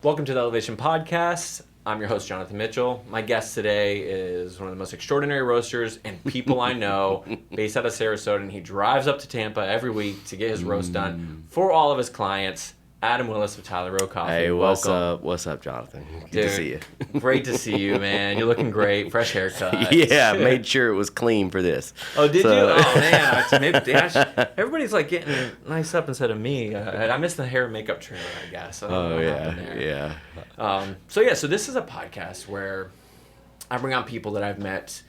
Welcome to the Elevation Podcast. I'm your host, Jonathan Mitchell. My guest today is one of the most extraordinary roasters and people I know, based out of Sarasota, and he drives up to Tampa every week to get his roast done for all of his clients. Adam Willis of Tyler Row Coffee. Hey, what's Welcome. up? What's up, Jonathan? Good Dude, to see you. Great to see you, man. You're looking great. Fresh haircut. Yeah, I made sure it was clean for this. Oh, did you? Oh, man. Everybody's like getting nice up instead of me. I missed the hair and makeup trailer, I guess. Yeah. So this is a podcast where I bring on people that I've met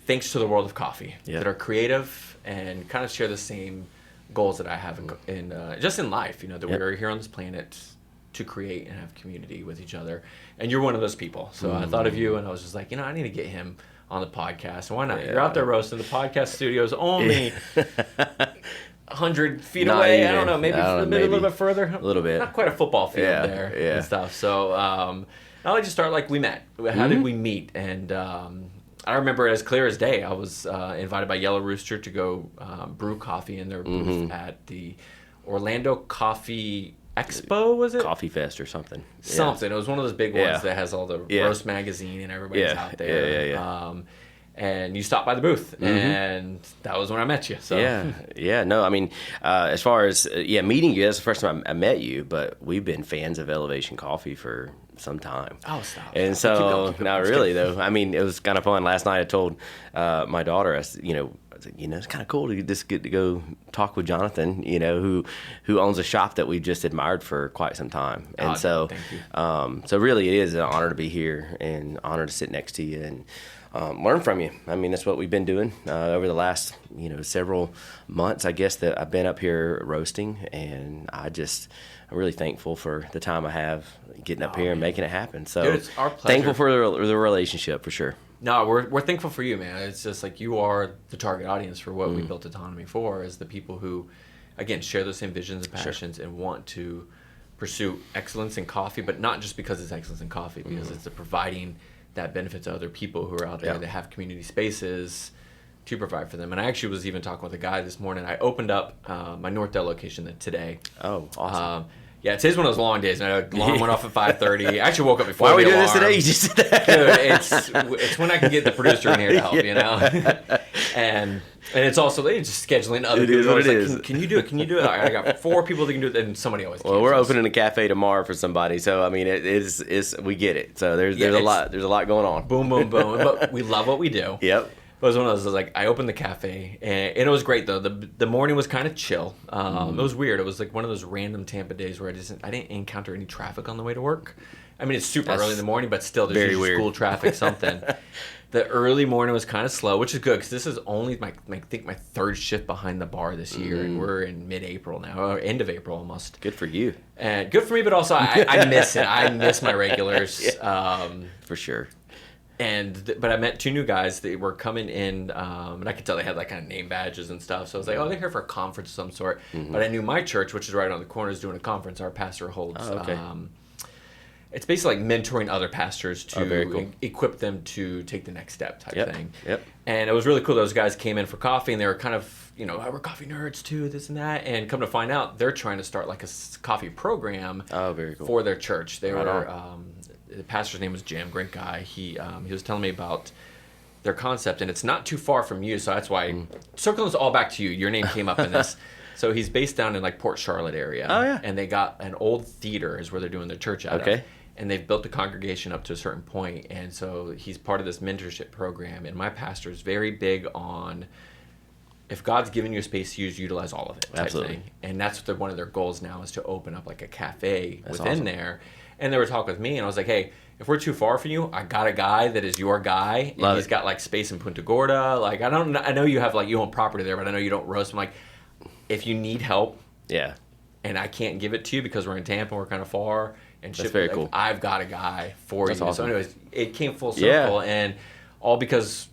thanks to the world of coffee that are creative and kind of share the same goals that I have in just in life, that we are here on this planet to create and have community with each other. And you're one of those people. So I thought of you and I was just like, I need to get him on the podcast. Why not? Yeah. You're out there roasting. The podcast studio is only 100 feet away. Even. I don't know, maybe a little bit further. A little bit. Not quite a football field there and stuff. So I'll let you start like we met. How did we meet? And I remember it as clear as day. I was invited by Yellow Rooster to go brew coffee in their booth at the Orlando Coffee Expo, was it? Coffee Fest or something. Something. It was one of those big ones that has all the Roast Magazine and everybody's out there. Yeah. And you stopped by the booth, and that was when I met you. So No, I mean, as far as meeting you, that's the first time I met you, but we've been fans of Elevation Coffee for some time. Oh, stop. And so, keep going. Really though, I mean, it was kind of fun. Last night I told my daughter, I was like, it's kind of cool to just get to go talk with Jonathan, who owns a shop that we've just admired for quite some time. And so really it is an honor to be here and honor to sit next to you and learn from you. I mean, that's what we've been doing over the last, several months, I guess, that I've been up here roasting. And I'm really thankful for the time I have getting up here and making it happen. So dude, it's our pleasure. Thankful for the relationship for sure. No, we're thankful for you, man. It's just like you are the target audience for what we built Autonomy for, is the people who, again, share those same visions and passions and want to pursue excellence in coffee, but not just because it's excellence in coffee, because it's providing that benefit to other people who are out there that have community spaces to provide for them. And I actually was even talking with a guy this morning. I opened up my Northdale location today. Oh, awesome. Today's one of those long days. And the alarm went off at 5:30. I actually woke up before Why are we the doing alarm. this today? You just said that. Dude, it's when I can get the producer in here to help, and it's also just scheduling other people. It is what it is. Can you do it? Can you do it? I got 4 people that can do it, and somebody always cancels. Well, we're opening a cafe tomorrow for somebody, so I mean, it's we get it. So there's a lot going on. Boom, boom, boom. But we love what we do. Yep. But it was one of those, like, I opened the cafe, and it was great, though. The morning was kind of chill. It was weird. It was like one of those random Tampa days where I didn't encounter any traffic on the way to work. I mean, it's super early in the morning, but still, there's usually school traffic, something. The early morning was kind of slow, which is good, because this is only, my 3rd shift behind the bar this year, and we're in mid-April now, or end of April almost. Good for you. And good for me, but also I miss it. I miss my regulars. For sure. But I met 2 new guys. They were coming in, and I could tell they had like kind of name badges and stuff. So I was like, they're here for a conference of some sort. But I knew my church, which is right on the corner, is doing a conference. Our pastor holds. Oh, okay. It's basically like mentoring other pastors to very cool. equip them to take the next step type thing. Yep. And it was really cool. Those guys came in for coffee, and they were kind of, we're coffee nerds too, this and that. And come to find out, they're trying to start like a coffee program very cool. for their church. They were... the pastor's name was Jim, great guy. He was telling me about their concept, and it's not too far from you, so that's why circling this all back to you. Your name came up in this. So he's based down in like Port Charlotte area. Oh yeah. And they got an old theater is where they're doing their church out of. And they've built the congregation up to a certain point, and so he's part of this mentorship program. And my pastor is very big on, if God's given you a space to use, utilize all of it. Absolutely. Thing. And that's what one of their goals now is to open up like a cafe within there. And they were talking with me, and I was like, hey, if we're too far from you, I got a guy that is your guy, and he's got like space in Punta Gorda. Like, I know you have like, you own property there, but I know you don't roast. I'm like, if you need help, and I can't give it to you because we're in Tampa, we're kind of far, and that's very cool. I've got a guy for you. Awesome. So anyways, it came full circle, and all because,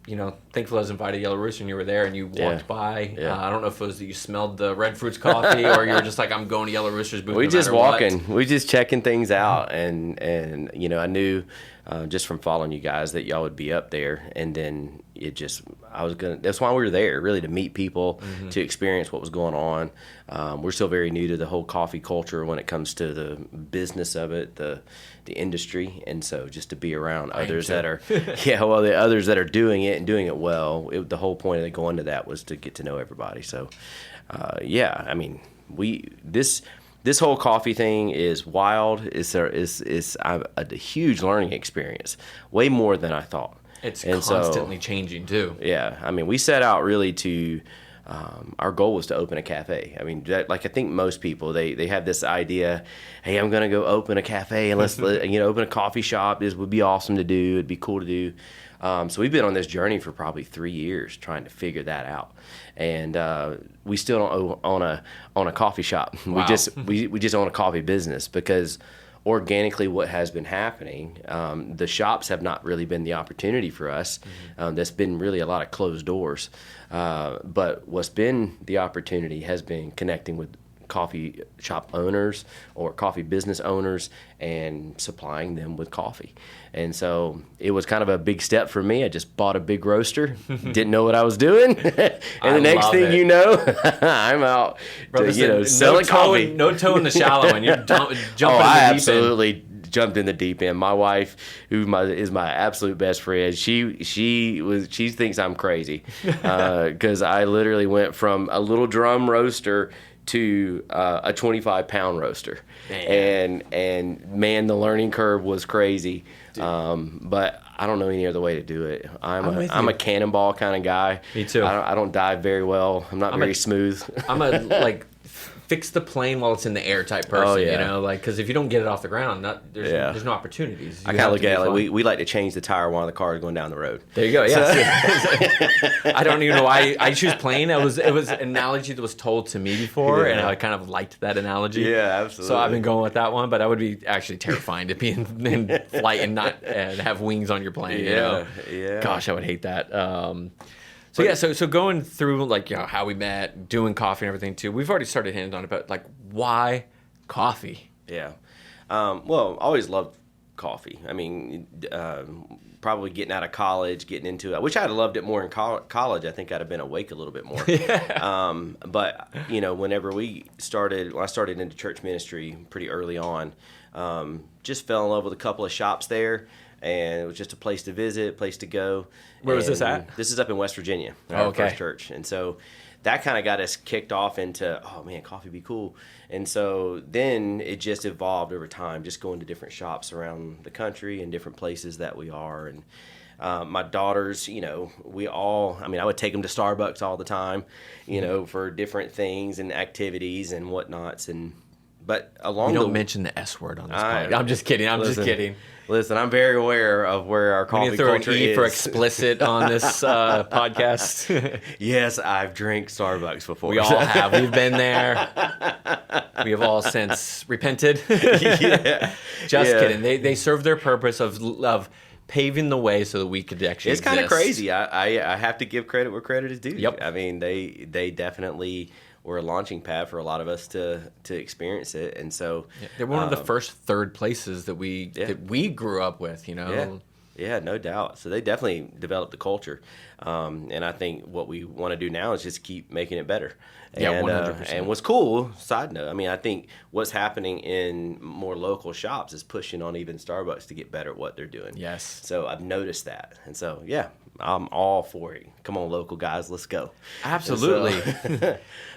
thankfully I was invited to Yellow Rooster, and you were there, and you walked by. I don't know if it was that you smelled the Red Fruits coffee, or you were just like, I'm going to Yellow Rooster's booth. We just walking. We just checking things out, and I knew just from following you guys, that y'all would be up there. And then that's why we were there, really, to meet people, to experience what was going on. We're still very new to the whole coffee culture when it comes to the business of it, the industry. And so just to be around others that are, the others that are doing it and doing it well, the whole point of going to that was to get to know everybody. So, I mean, this whole coffee thing is wild. It's a huge learning experience, way more than I thought. It's constantly changing too. Yeah, I mean, we set out really to. Our goal was to open a cafe. I mean, I think most people they have this idea, hey, I'm gonna go open a cafe and let's open a coffee shop. This would be awesome to do. It'd be cool to do. So we've been on this journey for probably 3 years trying to figure that out, and we still don't own a coffee shop. Wow. We just own a coffee business because organically what has been happening, the shops have not really been the opportunity for us. That's been really a lot of closed doors. But what's been the opportunity has been connecting with coffee shop owners or coffee business owners and supplying them with coffee. And so it was kind of a big step for me. I just bought a big roaster, didn't know what I was doing. And the next thing you know, I'm out selling coffee. No toe in the shallow, and you're jumping in the deep I end. absolutely jumped in the deep end. My wife, who is my absolute best friend, she thinks I'm crazy because I literally went from a little drum roaster to a 25-pound roaster. And man, the learning curve was crazy. But I don't know any other way to do it. I'm a cannonball kind of guy. Me too. I don't dive very well. I'm not very smooth. I'm a fix the plane while it's in the air type person, because if you don't get it off the ground, there's no opportunities. I kind of look at it like we like to change the tire of one of the cars going down the road. There you go. Yeah. I don't even know why I choose plane. It was an analogy that was told to me before, and I kind of liked that analogy. Yeah, absolutely. So I've been going with that one, but that would be actually terrifying to be in flight and not have wings on your plane. Yeah. Gosh, I would hate that. So going through how we met, doing coffee and everything too. We've already started hitting on it, but why coffee? Yeah. Well, I always loved coffee. I mean, probably getting out of college, getting into it. I wish I'd have loved it more in college. I think I'd have been awake a little bit more. But whenever I started into church ministry pretty early on, just fell in love with a couple of shops there. And it was just a place to visit, place to go. Where was this at? This is up in West Virginia, our first church. And so that kind of got us kicked off into, oh man, coffee would be cool. And so then it just evolved over time, just going to different shops around the country and different places that we are. And my daughters, I would take them to Starbucks all the time, for different things and activities and whatnots. But along don't mention the S word on this podcast. I'm just kidding. Just kidding. Listen, I'm very aware of where our coffee culture is. For explicit on this podcast. Yes, I've drank Starbucks before. We all have. We've been there. We have all since repented. Just kidding. They serve their purpose of paving the way so that we could actually exist. It's kind of crazy. I have to give credit where credit is due. Yep. I mean, they definitely were a launching pad for a lot of us to experience it, and so they're one of the first third places that we grew up with. Yeah, no doubt. So they definitely developed the culture, and I think what we want to do now is just keep making it better. And, 100%. And what's cool, side note, I think what's happening in more local shops is pushing on even Starbucks to get better at what they're doing. Yes. So I've noticed that, and so I'm all for it. Come on, local guys, let's go. Absolutely.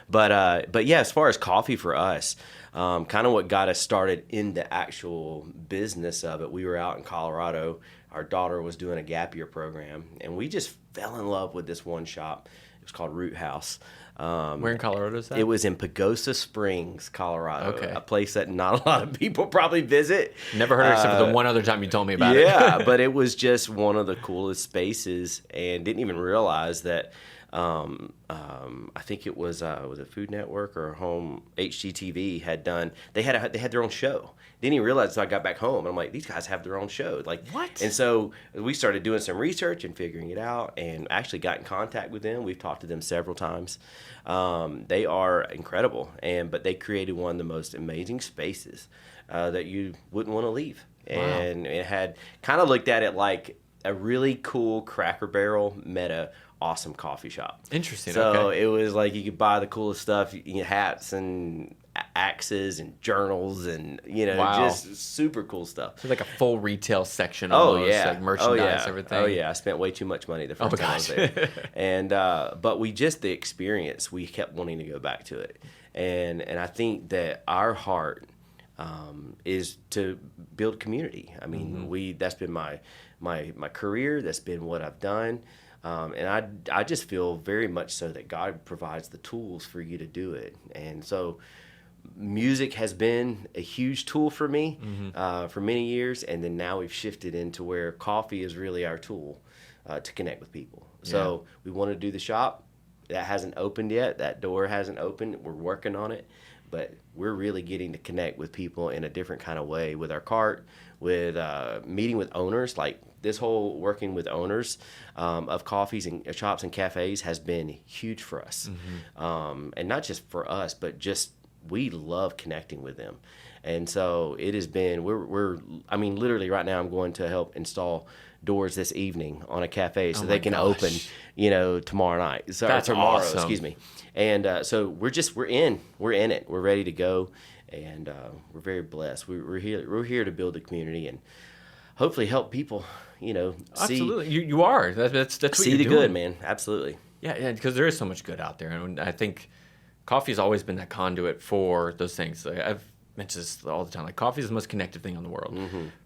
But yeah, as far as coffee for us, kind of what got us started in the actual business of it, we were out in Colorado. Our daughter was doing a gap year program, and we just fell in love with this one shop. It was called Root House. Where in Colorado is that? It was in Pagosa Springs, Colorado. Okay. A place that not a lot of people probably visit. Never heard of it except for the one other time you told me about it. Yeah, but it was just one of the coolest spaces, and didn't even realize that. I think it was a Food Network or Home HGTV had done. They had their own show. Didn't even realize until I got back home. And I'm like, these guys have their own show. Like what? And so we started doing some research and figuring it out, and actually got in contact with them. We've talked to them several times. They are incredible, but they created one of the most amazing spaces. that you wouldn't want to leave. Wow. And it had kind of looked at it like a really cool Cracker Barrel met a awesome coffee shop. Interesting. So okay. it was like you could buy the coolest stuff, hats and axes and journals and Wow. just super cool stuff. So like a full retail section. Oh Almost, yeah, like merchandise, oh, everything. Oh yeah, I spent way too much money the first time I was there. And but the experience, we kept wanting to go back to it. And I think that our heart is to build community. I mean, that's been my career. That's been what I've done. And I just feel very much so that God provides the tools for you to do it. And so music has been a huge tool for me for many years. And then now we've shifted into where coffee is really our tool to connect with people. So we want to do the shop. That hasn't opened yet. That door hasn't opened. We're working on it. But we're really getting to connect with people in a different kind of way with our cart, with meeting with owners. Like this whole working with owners of coffees and shops and cafes has been huge for us. And not just for us, but just we love connecting with them. And so it has been, I mean, literally right now I'm going to help install doors this evening on a cafe so they can open, tomorrow night. So That's tomorrow, awesome. excuse me. And so we're in it. We're ready to go. And we're very blessed. We're here to build a community and hopefully help people, Absolutely. You are. That's what see you're the doing. good, man. Absolutely. Yeah, because there is so much good out there. And I think coffee has always been that conduit for those things. Like, I've mentioned this all the time. Like coffee is the most connected thing in the world.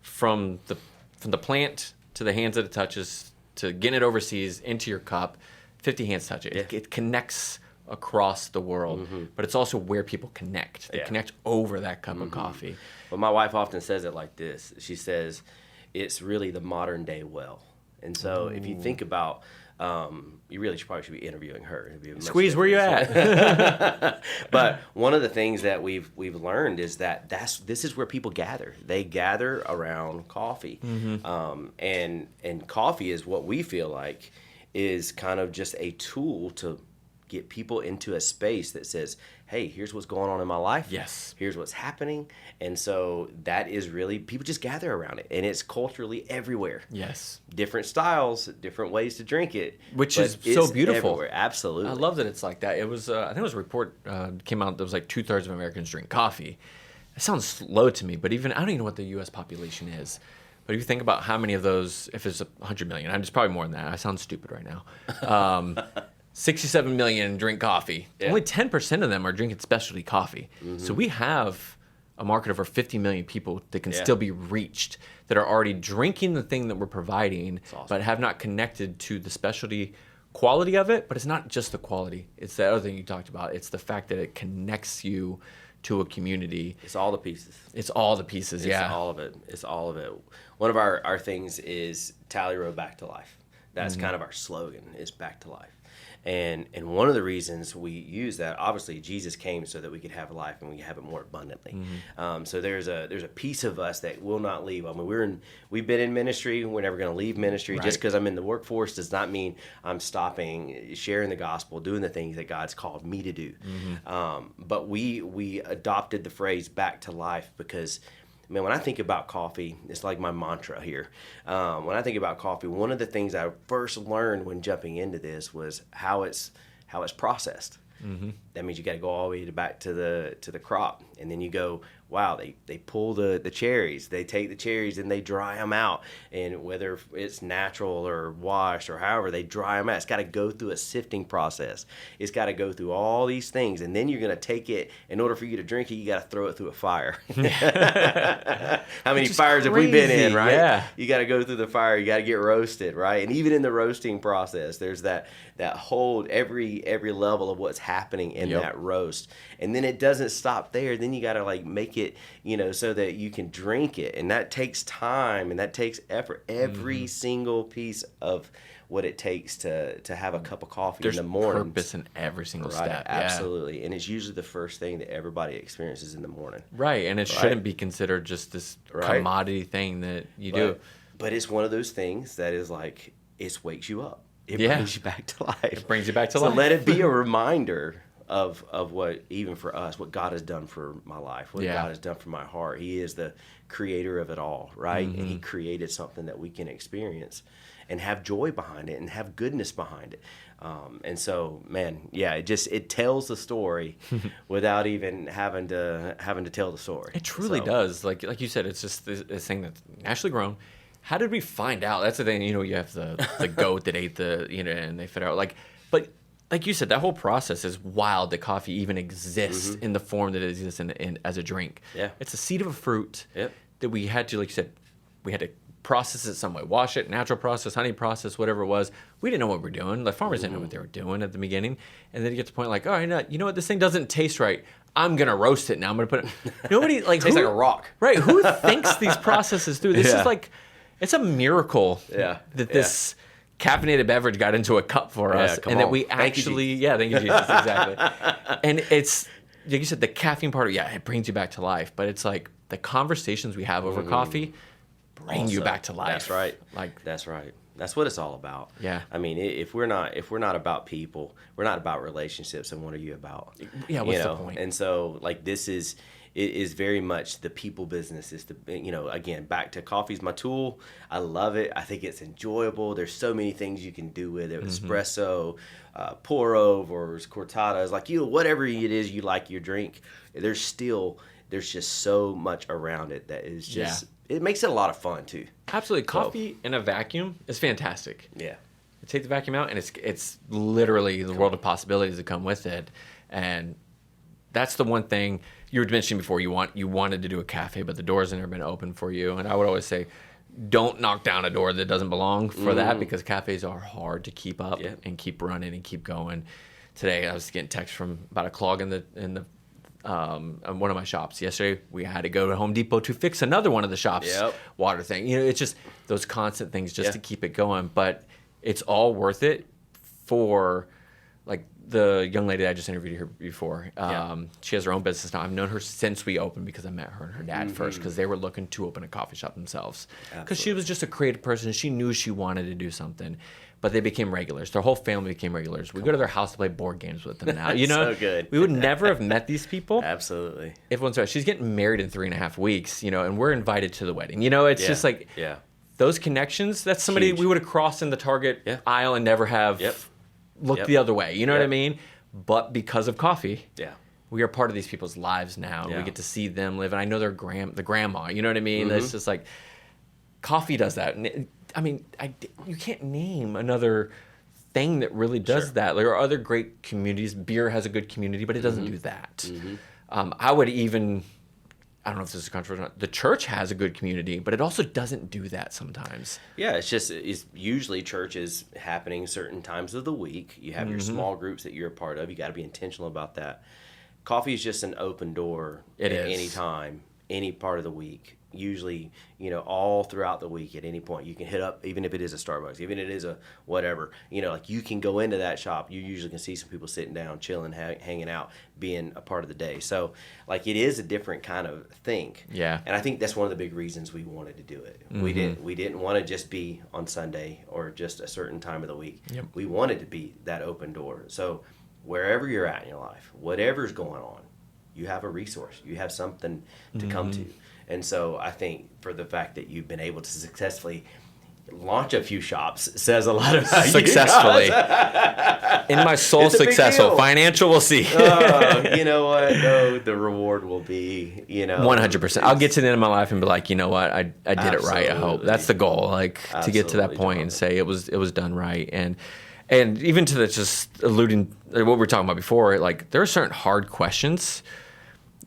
From the plant to the hands that it touches to getting it overseas into your cup, 50 hands touch it. Yeah. It connects across the world, but it's also where people connect. They connect over that cup of coffee. But my wife often says it like this. She says, it's really the modern day well. And so if you think about, you really probably should be interviewing her. It'd be a much Squeeze, where you different- at? But one of the things that we've learned is that this is where people gather. They gather around coffee, and coffee is what we feel like is kind of just a tool to get people into a space that says, hey, here's what's going on in my life. Yes. Here's what's happening. And so that is really, people just gather around it. And it's culturally everywhere. Yes. Different styles, different ways to drink it. Which but is it's so beautiful. Everywhere. Absolutely. I love that it's like that. It was, I think it was a report came out that was like 2/3 of Americans drink coffee. It sounds low to me, but even, I don't even know what the U.S. population is. But if you think about how many of those, if it's 100 million, it's probably more than that. I sound stupid right now. 67 million drink coffee. Yeah. Only 10% of them are drinking specialty coffee. So we have a market of over 50 million people that can still be reached, that are already drinking the thing that we're providing, awesome. but have not connected to the specialty quality of it. But it's not just the quality. It's the other thing you talked about. It's the fact that it connects you to a community. It's all the pieces. It's all the pieces, It's all of it. It's all of it. One of our things is Tally Road Back to Life. That's kind of our slogan, is back to life. And one of the reasons we use that, obviously, Jesus came so that we could have life and we have it more abundantly. So there's a piece of us that will not leave. I mean, we've been in ministry. We're never going to leave ministry. Right. Just because I'm in the workforce does not mean I'm stopping sharing the gospel, doing the things that God's called me to do. But we adopted the phrase "back to life" because, man, when I think about coffee, it's like my mantra here. When I think about coffee, one of the things I first learned when jumping into this was how it's processed. That means you got to go all the way back to the crop, and then you go, wow, they pull the cherries, they take the cherries and they dry them out, and whether it's natural or washed or however, they dry them out. It's got to go through a sifting process. It's got to go through all these things, and then you're going to take it. In order for you to drink it, you got to throw it through a fire. How many fires have we been in, right? Yeah. You got to go through the fire. You got to get roasted, right? And even in the roasting process, there's that whole every level of what's happening in that roast. And then it doesn't stop there. Then you got to like make it, so that you can drink it. And that takes time and that takes effort. Every single piece of what it takes to have a cup of coffee There's in the morning. purpose in every single Right, step. absolutely. And it's usually the first thing that everybody experiences in the morning. Right, and it shouldn't be considered just this commodity thing that you do. But it's one of those things that is like, it wakes you up. It brings you back to life. It brings you back to so life. let it be a reminder of what, even for us, what God has done for my life, what God has done for my heart. He is the creator of it all, right? And he created something that we can experience and have joy behind it and have goodness behind it. And so, man, it tells the story without even having to tell the story. It truly does. Like you said, it's just this thing that's naturally grown. How did we find out? That's the thing. You have the goat that ate and they fed out. But like you said, that whole process is wild. That coffee even exists in the form that it exists in as a drink. Yeah, it's a seed of a fruit that we had to, like you said, we had to process it some way, wash it, natural process, honey process, whatever it was. We didn't know what we were doing. The farmers didn't know what they were doing at the beginning. And then you get to the point like, all right, you know what, this thing doesn't taste right. I'm going to roast it now. I'm going to put it. Nobody like tastes like a rock. Right. Who thinks these processes through? This is like, it's a miracle that this caffeinated beverage got into a cup for us and that we actually, thank you, Jesus, exactly. And it's, like you said, the caffeine part, it brings you back to life. But it's like the conversations we have over coffee bring you back to life. That's right. That's right. That's what it's all about. Yeah. I mean, if we're not about people, we're not about relationships, then what are you about? Yeah. What's the point? And so, like, it is very much the people business. Is again, back to coffee's my tool. I love it. I think it's enjoyable. There's so many things you can do with it. Espresso, pour overs, cortadas, whatever it is you like your drink. There's just so much around it that is just. Yeah. It makes it a lot of fun too. Absolutely. Coffee in a vacuum is fantastic. Yeah. You take the vacuum out and it's literally the world of possibilities that come with it. And that's the one thing you were mentioning before. You wanted to do a cafe, but the doors have never been open for you. And I would always say, don't knock down a door that doesn't belong for that, because cafes are hard to keep up and keep running and keep going. Today I was getting text from about a clog in the one of my shops. Yesterday we had to go to Home Depot to fix another one of the shops water thing. It's just those constant things just to keep it going. But it's all worth it for, like, the young lady that I just interviewed here before. She has her own business now. I've known her since we opened because I met her and her dad first, because they were looking to open a coffee shop themselves. Because she was just a creative person. She knew she wanted to do something. But they became regulars. Their whole family became regulars. We go to their house to play board games with them now. So good. We would never have met these people. Absolutely. Everyone's right. She's getting married in 3.5 weeks, and we're invited to the wedding. It's just like those connections. That's somebody we would have crossed in the Target aisle and never have looked the other way. You know what I mean? But because of coffee, we are part of these people's lives now. We get to see them live. And I know the grandma. You know what I mean? It's just like coffee does that. And I mean, you can't name another thing that really does that. There are other great communities. Beer has a good community, but it doesn't do that. I would even, I don't know if this is controversial or not, the church has a good community, but it also doesn't do that sometimes. Yeah, it's usually churches happening certain times of the week. You have your small groups that you're a part of. You got to be intentional about that. Coffee is just an open door at any time, any part of the week. Usually, all throughout the week at any point, you can hit up, even if it is a Starbucks, even if it is a whatever, you can go into that shop. You usually can see some people sitting down, chilling, hanging out, being a part of the day. So, it is a different kind of thing. Yeah. And I think that's one of the big reasons we wanted to do it. We didn't want to just be on Sunday or just a certain time of the week. We wanted to be that open door. So, wherever you're at in your life, whatever's going on, you have a resource. You have something to come to. And so I think for the fact that you've been able to successfully launch a few shops says a lot about successfully. In my soul, successful. Financial, we'll see. You know what? No, the reward will be, 100%. I'll get to the end of my life and be like, you know what? I did it right. I hope that's the goal. To get to that point and say it was done right. And even to the just alluding what we were talking about before, there are certain hard questions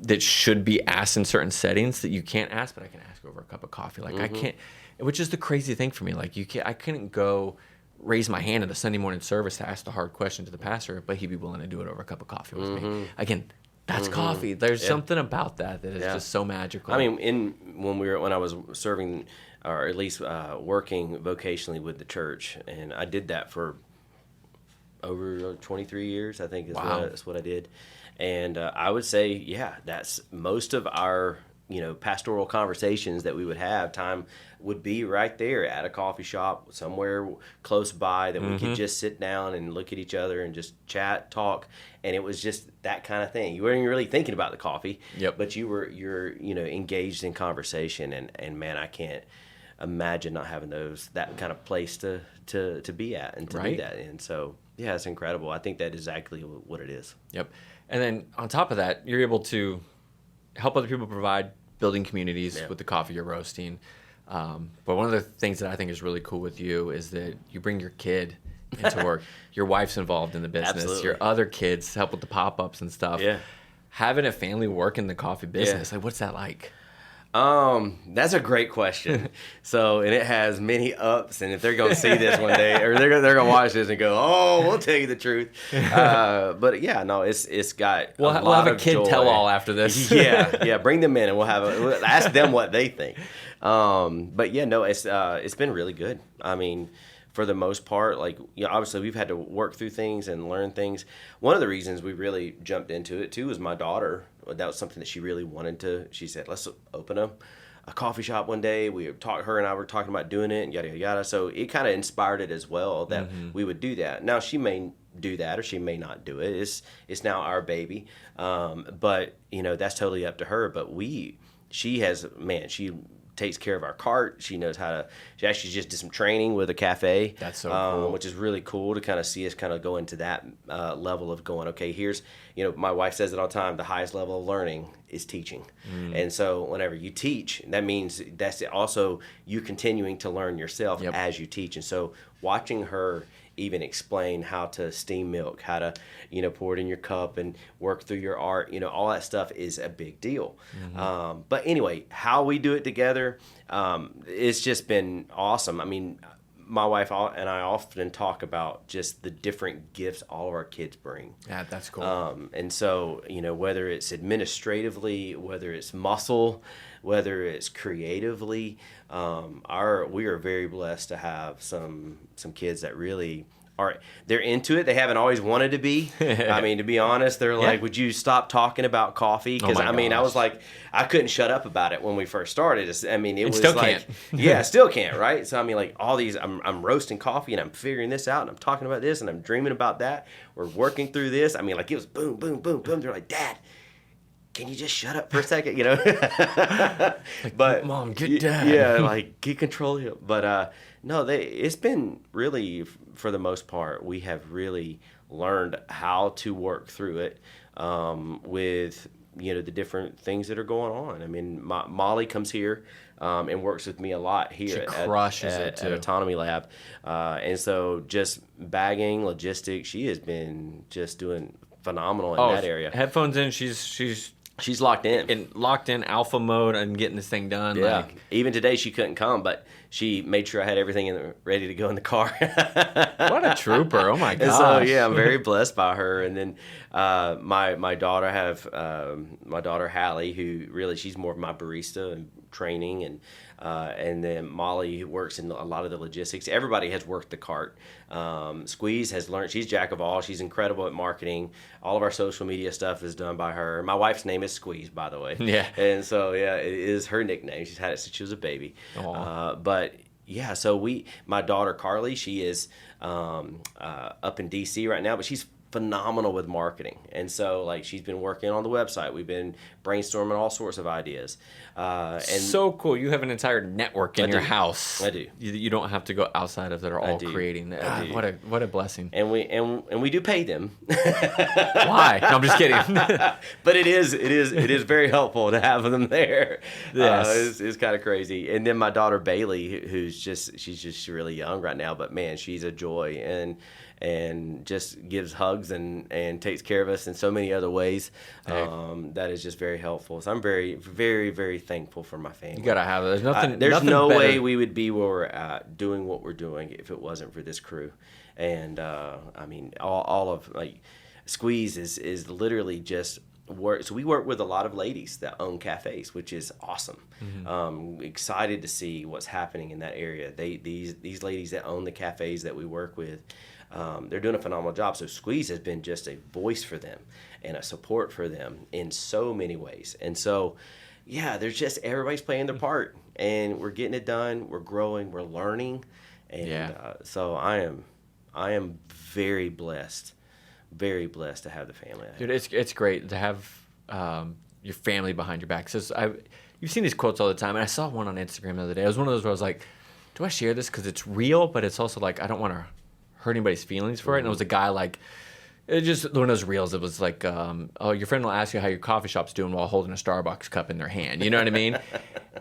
that should be asked in certain settings that you can't ask, but I can ask over a cup of coffee. I can't, which is the crazy thing for me. I couldn't go raise my hand at a Sunday morning service to ask the hard question to the pastor, but he'd be willing to do it over a cup of coffee with me. Again, that's coffee. There's something about that is just so magical. I mean, when I was serving, or at least working vocationally with the church, and I did that for over 23 years, I think is what I did. And I would say, that's most of our pastoral conversations that we would have, time would be right there at a coffee shop somewhere close by that we could just sit down and look at each other and just chat, talk. And it was just that kind of thing. You weren't really thinking about the coffee, but you're engaged in conversation. And man, I can't imagine not having that kind of place to be at and to do that. And so, yeah, it's incredible. I think that is exactly what it is. Yep. And then on top of that, you're able to help other people provide building communities with the coffee you're roasting. But one of the things that I think is really cool with you is that you bring your kid into work. Your wife's involved in the business. Absolutely. Your other kids help with the pop-ups and stuff. Yeah. Having a family work in the coffee business, like what's that like? That's a great question. And it has many ups, and if they're going to see this one day, or they're going to watch this and go, "Oh, we'll tell you the truth." But yeah, no, it's got we'll have a kid tell all after this. yeah, bring them in, and we'll ask them what they think. But yeah, no, it's been really good. I mean, for the most part, obviously we've had to work through things and learn things. One of the reasons we really jumped into it too was my daughter. That was something that she really wanted to. She said, "Let's open a coffee shop one day." Her and I were talking about doing it, and yada yada yada. So it kind of inspired it as well that we would do that. Now she may do that or she may not do it. It's now our baby, but that's totally up to her. But she takes care of our cart. She knows how to. She actually just did some training with a cafe. That's so cool. Which is really cool to kind of see us kind of go into that level of going, okay, here's, my wife says it all the time, the highest level of learning is teaching. And so whenever you teach, that means that's also you continuing to learn yourself as you teach. And so watching her even explain how to steam milk, how to, pour it in your cup and work through your art, all that stuff is a big deal. But anyway, how we do it together, it's just been awesome. I mean, my wife and I often talk about just the different gifts all of our kids bring. Yeah, that's cool. And so, whether it's administratively, whether it's muscle, whether it's creatively, we are very blessed to have some kids that really they're into it. They haven't always wanted to be. I mean, to be honest, they're like, "Would you stop talking about coffee?" Because I was like, I couldn't shut up about it when we first started. It was still like, can't. Still can't, right? So I mean, like all these, I'm roasting coffee and I'm figuring this out and I'm talking about this and I'm dreaming about that. We're working through this. I mean, like it was boom, boom, boom, boom. They're like, "Dad, can you just shut up for a second?" But Mom, get down. Yeah, like get control of it. But no, it's been really, for the most part, we have really learned how to work through it with the different things that are going on. I mean, Molly comes here and works with me a lot here at Autonomy Lab, and so just bagging, logistics. She has been just doing phenomenal in that area. Headphones in, she's locked in alpha mode and getting this thing done. Yeah. Even today she couldn't come, but she made sure I had everything ready to go in the car. What a trooper! Oh my gosh! And so yeah, I'm very blessed by her. And then my daughter my daughter Hallie, who really she's more of my barista and training, and then Molly, who works in a lot of the logistics. Everybody has worked the cart. Squeeze has learned. She's jack of all. She's incredible at marketing. All of our social media stuff is done by her. My wife's name is Squeeze, by the way. Yeah. And so yeah, it is her nickname. She's had it since she was a baby. But yeah, so my daughter Carly, she is up in DC right now, but she's phenomenal with marketing. And so she's been working on the website. We've been brainstorming all sorts of ideas. And so cool. You have an entire network in your house. I do. You don't have to go outside of that are all creating. What a blessing. And we do pay them. Why? No, I'm just kidding. But it is very helpful to have them there. Yes. It's kind of crazy. And then my daughter Bailey, she's just really young right now, but man, she's a joy and just gives hugs and takes care of us in so many other ways. That is just very helpful. So I'm very, very, very thankful for my family. You gotta have it. There's no way we would be where we're at doing what we're doing if it wasn't for this crew. And I mean, all of Squeeze is literally just work. So we work with a lot of ladies that own cafes, which is awesome. Excited to see what's happening in that area. These ladies that own the cafes that we work with, they're doing a phenomenal job. So Squeeze has been just a voice for them and a support for them in so many ways. And so, yeah, there's just everybody's playing their part, and we're getting it done. We're growing. We're learning, and so I am very blessed to have the family. Dude, it's great to have your family behind your back. So you've seen these quotes all the time, and I saw one on Instagram the other day. It was one of those where I was like, do I share this because it's real, but it's also like I don't want to hurt anybody's feelings for it. And it was a guy like, it just one of those reels. It was like, oh, your friend will ask you how your coffee shop's doing while holding a Starbucks cup in their hand. You know what I mean?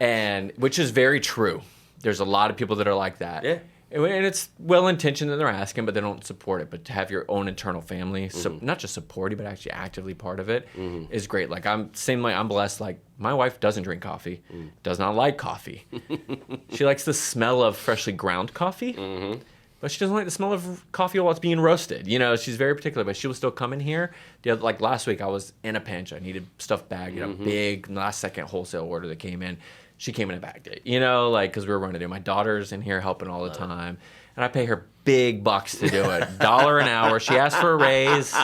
And which is very true. There's a lot of people that are like that. Yeah. And it's well-intentioned that they're asking, but they don't support it. But to have your own internal family, so not just support you, but actually actively part of it, is great. Like I'm blessed. Like my wife doesn't drink coffee, does not like coffee. She likes the smell of freshly ground coffee, but she doesn't like the smell of coffee while it's being roasted. You know, she's very particular, but she will still come in here. Like last week, I was in a pinch. I needed stuff bagged, a big last-second wholesale order that came in. She came in and bagged it, like, because we were running it. My daughter's in here helping all the time, and I pay her big bucks to do it, $1 an hour. She asked for a raise.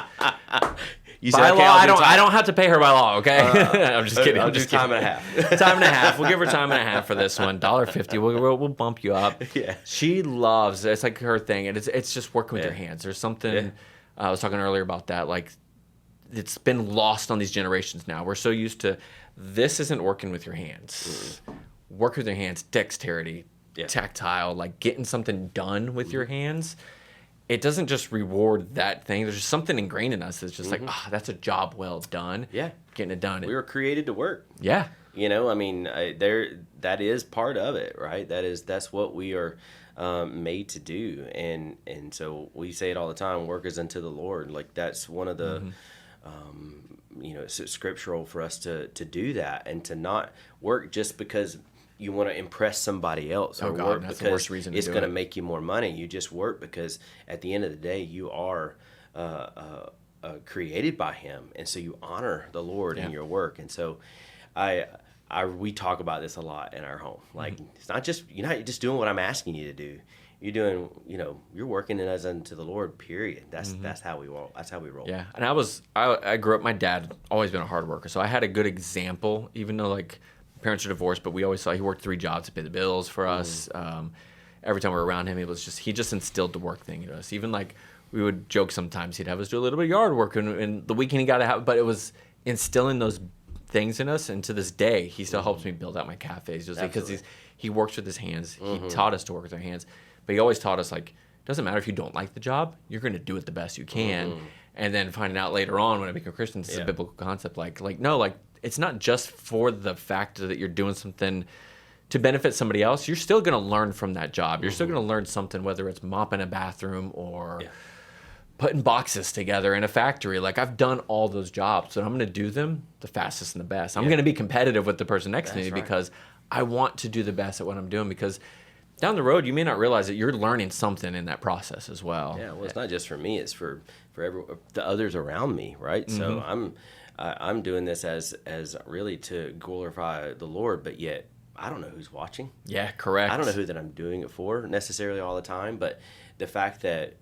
You by law, I don't have to pay her by law, okay? I'm just kidding. I'll do time and a half. Time and a half. We'll give her time and a half for this one. $1.50. We'll bump you up. Yeah. She loves it. It's like her thing, and it's just working with your hands. There's something I was talking earlier about that, like it's been lost on these generations now. We're so used to this isn't working with your hands. Work with your hands, dexterity, tactile, like getting something done with your hands. It doesn't just reward that thing. There's just something ingrained in us that's just like, that's a job well done. Yeah. Getting it done. We were created to work. Yeah. I mean, that is part of it, right? That's what we are made to do. And so we say it all the time, work is unto the Lord. Like that's one of the, it's scriptural for us to do that and to not work just because you want to impress somebody else or work that's because the worst reason it's going to make you more money. You just work because at the end of the day, you are created by Him, and so you honor the Lord in your work. And so, we talk about this a lot in our home. Like it's not just you're not just doing what I'm asking you to do. You're doing, you're working it as unto the Lord. Period. That's how we roll. That's how we roll. Yeah, and I grew up. My dad always been a hard worker, so I had a good example. Even though like parents are divorced, but we always saw he worked 3 jobs to pay the bills for us. Every time we were around him, he just instilled the work thing into us. Even like we would joke sometimes he'd have us do a little bit of yard work, and the weekend he got to have, but it was instilling those things in us. And to this day, he still helps me build out my cafes just because he works with his hands. He taught us to work with our hands, but he always taught us like it doesn't matter if you don't like the job, you're going to do it the best you can. And then finding out later on when I became a Christian, this is a biblical concept. Like no, like it's not just for the fact that you're doing something to benefit somebody else. You're still going to learn from that job. You're still going to learn something, whether it's mopping a bathroom or putting boxes together in a factory. Like I've done all those jobs, so I'm going to do them the fastest and the best. I'm going to be competitive with the person next to me because I want to do the best at what I'm doing, because down the road, you may not realize that you're learning something in that process as well. Yeah, well, it's not just for me; it's for the others around me, right? So I'm doing this as really to glorify the Lord, but yet I don't know who's watching. Yeah, correct. I don't know who that I'm doing it for necessarily all the time, but the fact that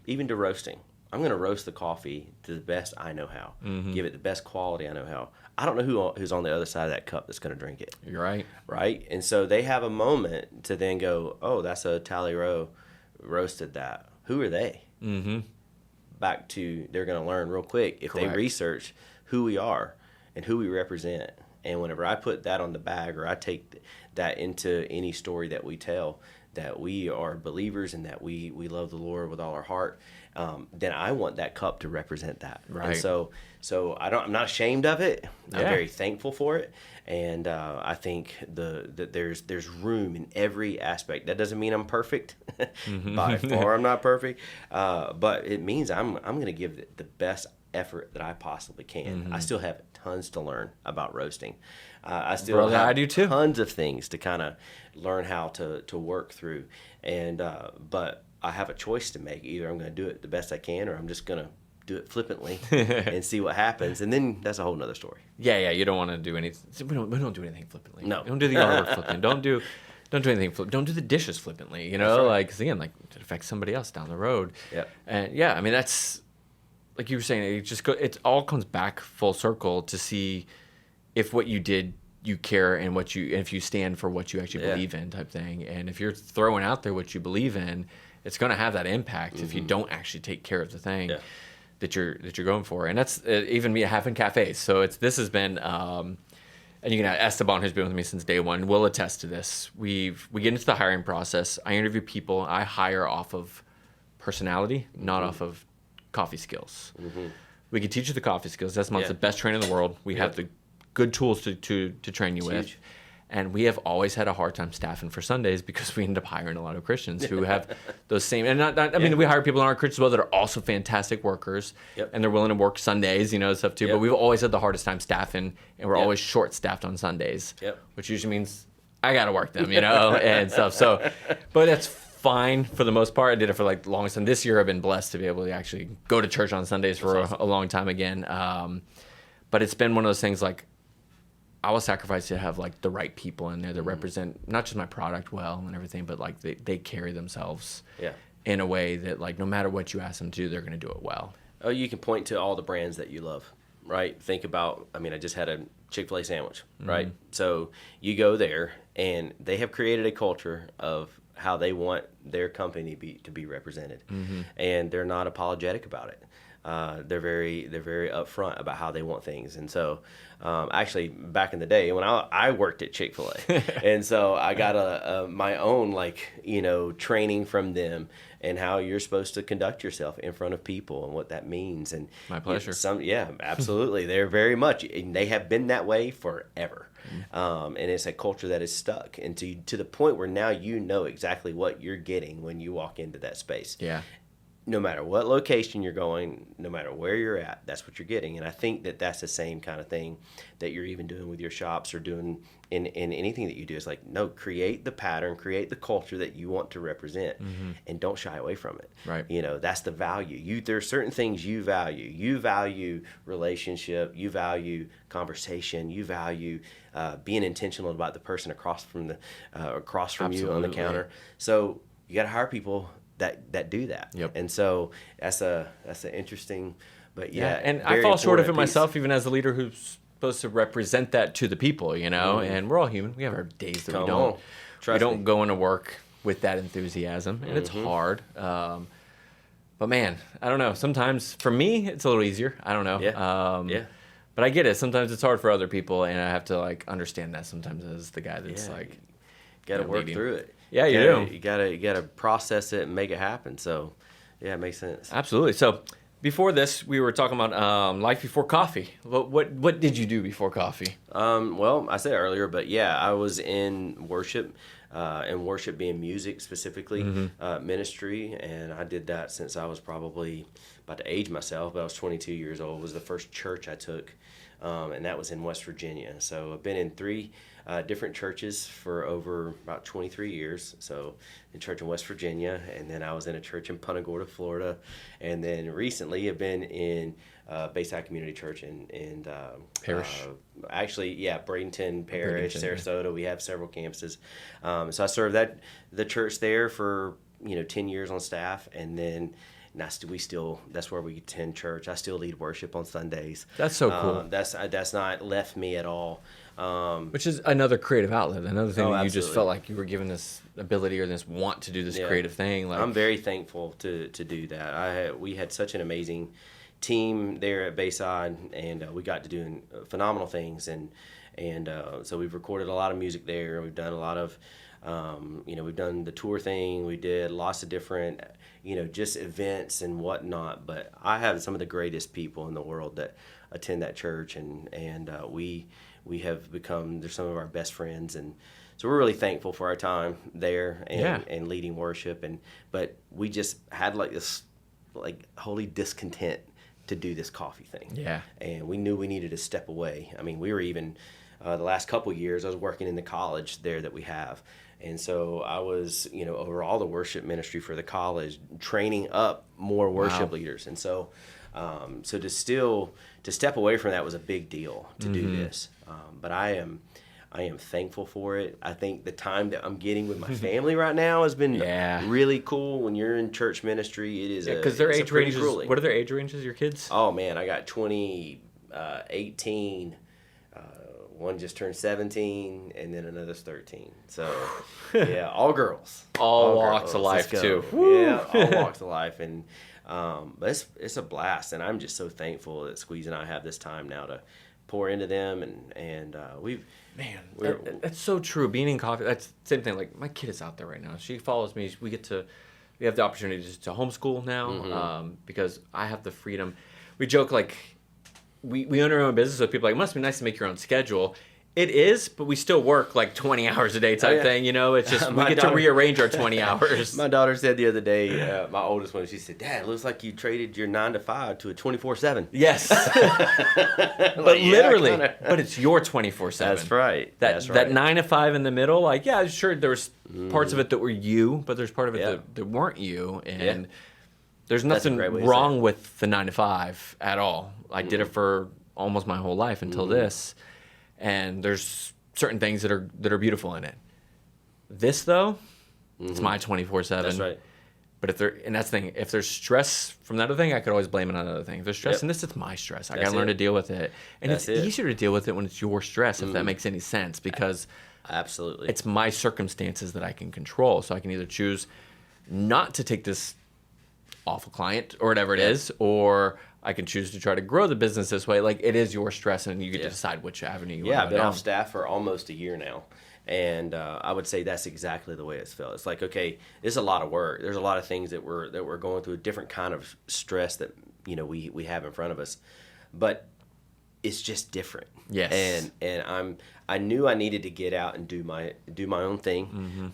even to roasting, I'm going to roast the coffee to the best I know how, give it the best quality I know how. I don't know who's on the other side of that cup that's going to drink it. You're right. Right? And so they have a moment to then go, oh, that's a Tally Row roasted that. Who are they? Back to, they're going to learn real quick if they research who we are and who we represent. And whenever I put that on the bag, or I take that into any story that we tell, that we are believers and that we love the Lord with all our heart, then I want that cup to represent that. Right. And so I'm not ashamed of it. I'm very thankful for it, and I think that there's room in every aspect. That doesn't mean I'm perfect. By far, I'm not perfect, but it means I'm going to give the best effort that I possibly can. I still have tons to learn about roasting. I still have I do too. Tons of things to kind of learn how to work through, and but I have a choice to make. Either I'm going to do it the best I can, or I'm just going to do it flippantly and see what happens, and then that's a whole nother story. Yeah, you don't want to do anything. We don't do anything flippantly. No, don't do the yard work flippantly. Don't do anything don't do the dishes flippantly. Like, 'cause again, like it affects somebody else down the road. Yep. And I mean that's like you were saying. It all comes back full circle to see if what you did, you care, and if you stand for what you actually believe in, type thing. And if you're throwing out there what you believe in, it's going to have that impact if you don't actually take care of the thing that you're going for. And that's even me having cafes. So this has been, and you can Esteban, who's been with me since day one, will attest to this. We get into the hiring process. I interview people. I hire off of personality, not off of coffee skills. We can teach you the coffee skills. Esteban's the best trainer in the world. We have the good tools to train you with. And we have always had a hard time staffing for Sundays because we end up hiring a lot of Christians who have those same, and I mean, we hire people in our Christians as well that are also fantastic workers, and they're willing to work Sundays, stuff too. But we've always had the hardest time staffing, and we're always short-staffed on Sundays, which usually means I got to work them, and stuff. So, but that's fine for the most part. I did it for like the longest time. This year I've been blessed to be able to actually go to church on Sundays for a long time again. But it's been one of those things like, I will sacrifice to have like the right people in there that represent not just my product well and everything, but like they carry themselves in a way that like no matter what you ask them to do, they're going to do it well. Oh, you can point to all the brands that you love, right? Think about, I mean, I just had a Chick-fil-A sandwich, right? So you go there and they have created a culture of how they want their company to be represented, and they're not apologetic about it. They're very upfront about how they want things. And so actually back in the day when I worked at Chick-fil-A and so I got my own training from them and how you're supposed to conduct yourself in front of people and what that means. And my pleasure. Absolutely. They're very much, and they have been that way forever. And it's a culture that is stuck, and to the point where now exactly what you're getting when you walk into that space. No matter what location you're going, no matter where you're at, that's what you're getting. And I think that that's the same kind of thing that you're even doing with your shops or doing in anything that you do. It's like, no, create the pattern, create the culture that you want to represent, and don't shy away from it. Right. That's the value. There are certain things you value. You value relationship. You value conversation. You value being intentional about the person across from you on the counter. So you got to hire people that do that. And so that's an interesting, but and I fall short of it myself, even as a leader who's supposed to represent that to the people, and we're all human. We have our days that we don't go into work with that enthusiasm, and it's hard. But man, I don't know. Sometimes for me, it's a little easier. I don't know. But I get it. Sometimes it's hard for other people, and I have to understand that sometimes as the guy that's got to work through it. Yeah, you do. You gotta process it and make it happen. So, it makes sense. Absolutely. So, before this, we were talking about life before coffee. What did you do before coffee? Well, I said earlier, but I was in worship, and worship being music specifically, ministry, and I did that since I was probably about to age myself. But I was 22 years old. It was the first church I took, and that was in West Virginia. So I've been in 3 different churches for over about 23 years. So in church in West Virginia, and then I was in a church in Punta Gorda, Florida, and then recently I've been in Bayside Community Church in Parish. Bradenton Parish, Sarasota. We have several campuses. So I served the church there for 10 years on staff, and then that's where we attend church. I still lead worship on Sundays. That's so cool. That's not left me at all. Which is another creative outlet. Another thing that you just felt like you were given this ability or this want to do this creative thing. I'm very thankful to do that. We had such an amazing team there at Bayside, and we got to do phenomenal things. And so we've recorded a lot of music there. We've done a lot of, we've done the tour thing. We did lots of different, just events and whatnot. But I have some of the greatest people in the world that attend that church, and we have become, they're some of our best friends, and so we're really thankful for our time there and leading worship, but we just had this holy discontent to do this coffee thing. And we knew we needed to step away. I mean, we were even the last couple of years I was working in the college there that we have, and so I was over all the worship ministry for the college, training up more worship leaders, and so to step away from that was a big deal to do this. But I am thankful for it. I think the time that I'm getting with my family right now has been really cool. When you're in church ministry, it is because their age ranges. What are their age ranges? Your kids? Oh man, I got 20, 18. One just turned 17, and then another's 13. So, yeah, all girls. All walks of life, too. Yeah, all walks of life. And but it's a blast, and I'm just so thankful that Squeeze and I have this time now to pour into them, and we've... Man, that's so true. Being in coffee, that's the same thing. Like, my kid is out there right now. She follows me. We have the opportunity to homeschool now because I have the freedom. We joke, like, we own our own business, so people are like, it must be nice to make your own schedule. It is, but we still work like 20 hours a day type thing, you know? It's just, we get to rearrange our 20 hours. My daughter said the other day, my oldest one, she said, Dad, it looks like you traded your 9 to 5 to a 24/7. Yes. But literally, but it's your 24/7. That's right. That 9 to 5 in the middle, like, yeah, sure, there was parts of it that were you, but there's part of it that weren't you. And there's nothing wrong with the 9 to 5 at all. I did it for almost my whole life until this. And there's certain things that are beautiful in it. This, though, it's my 24/7. That's right. But that's the thing. If there's stress from that other thing, I could always blame it on another thing. If there's stress in this, it's my stress. I got to learn to deal with it. And it's easier to deal with it when it's your stress, if that makes any sense, because absolutely, it's my circumstances that I can control. So I can either choose not to take this awful client or whatever it is, or I can choose to try to grow the business this way. Like, it is your stress, and you get to decide which avenue you want to go I've been down. off staff for almost a year now, and I would say that's exactly the way it's felt. It's like, okay, it's a lot of work. There's a lot of things that we're going through, a different kind of stress that we have in front of us, but it's just different. Yes. And I knew I needed to get out and do my own thing,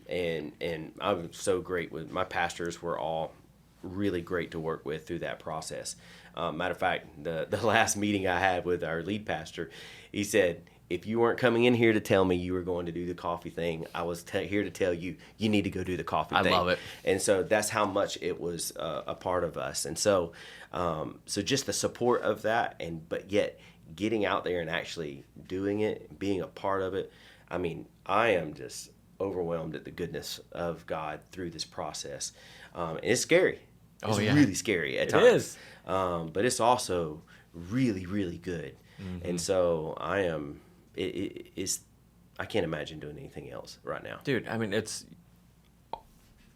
and I was so great with my pastors. Were all really great to work with through that process. Matter of fact, the last meeting I had with our lead pastor, he said, if you weren't coming in here to tell me you were going to do the coffee thing, I was here to tell you need to go do the coffee thing. I love it. And so that's how much it was a part of us. And so so just the support of that, but yet getting out there and actually doing it, being a part of it. I mean, I am just overwhelmed at the goodness of God through this process. And it's scary. It's really scary at times. It is. But it's also really, really good. And so I am, I can't imagine doing anything else right now. Dude, I mean, it's,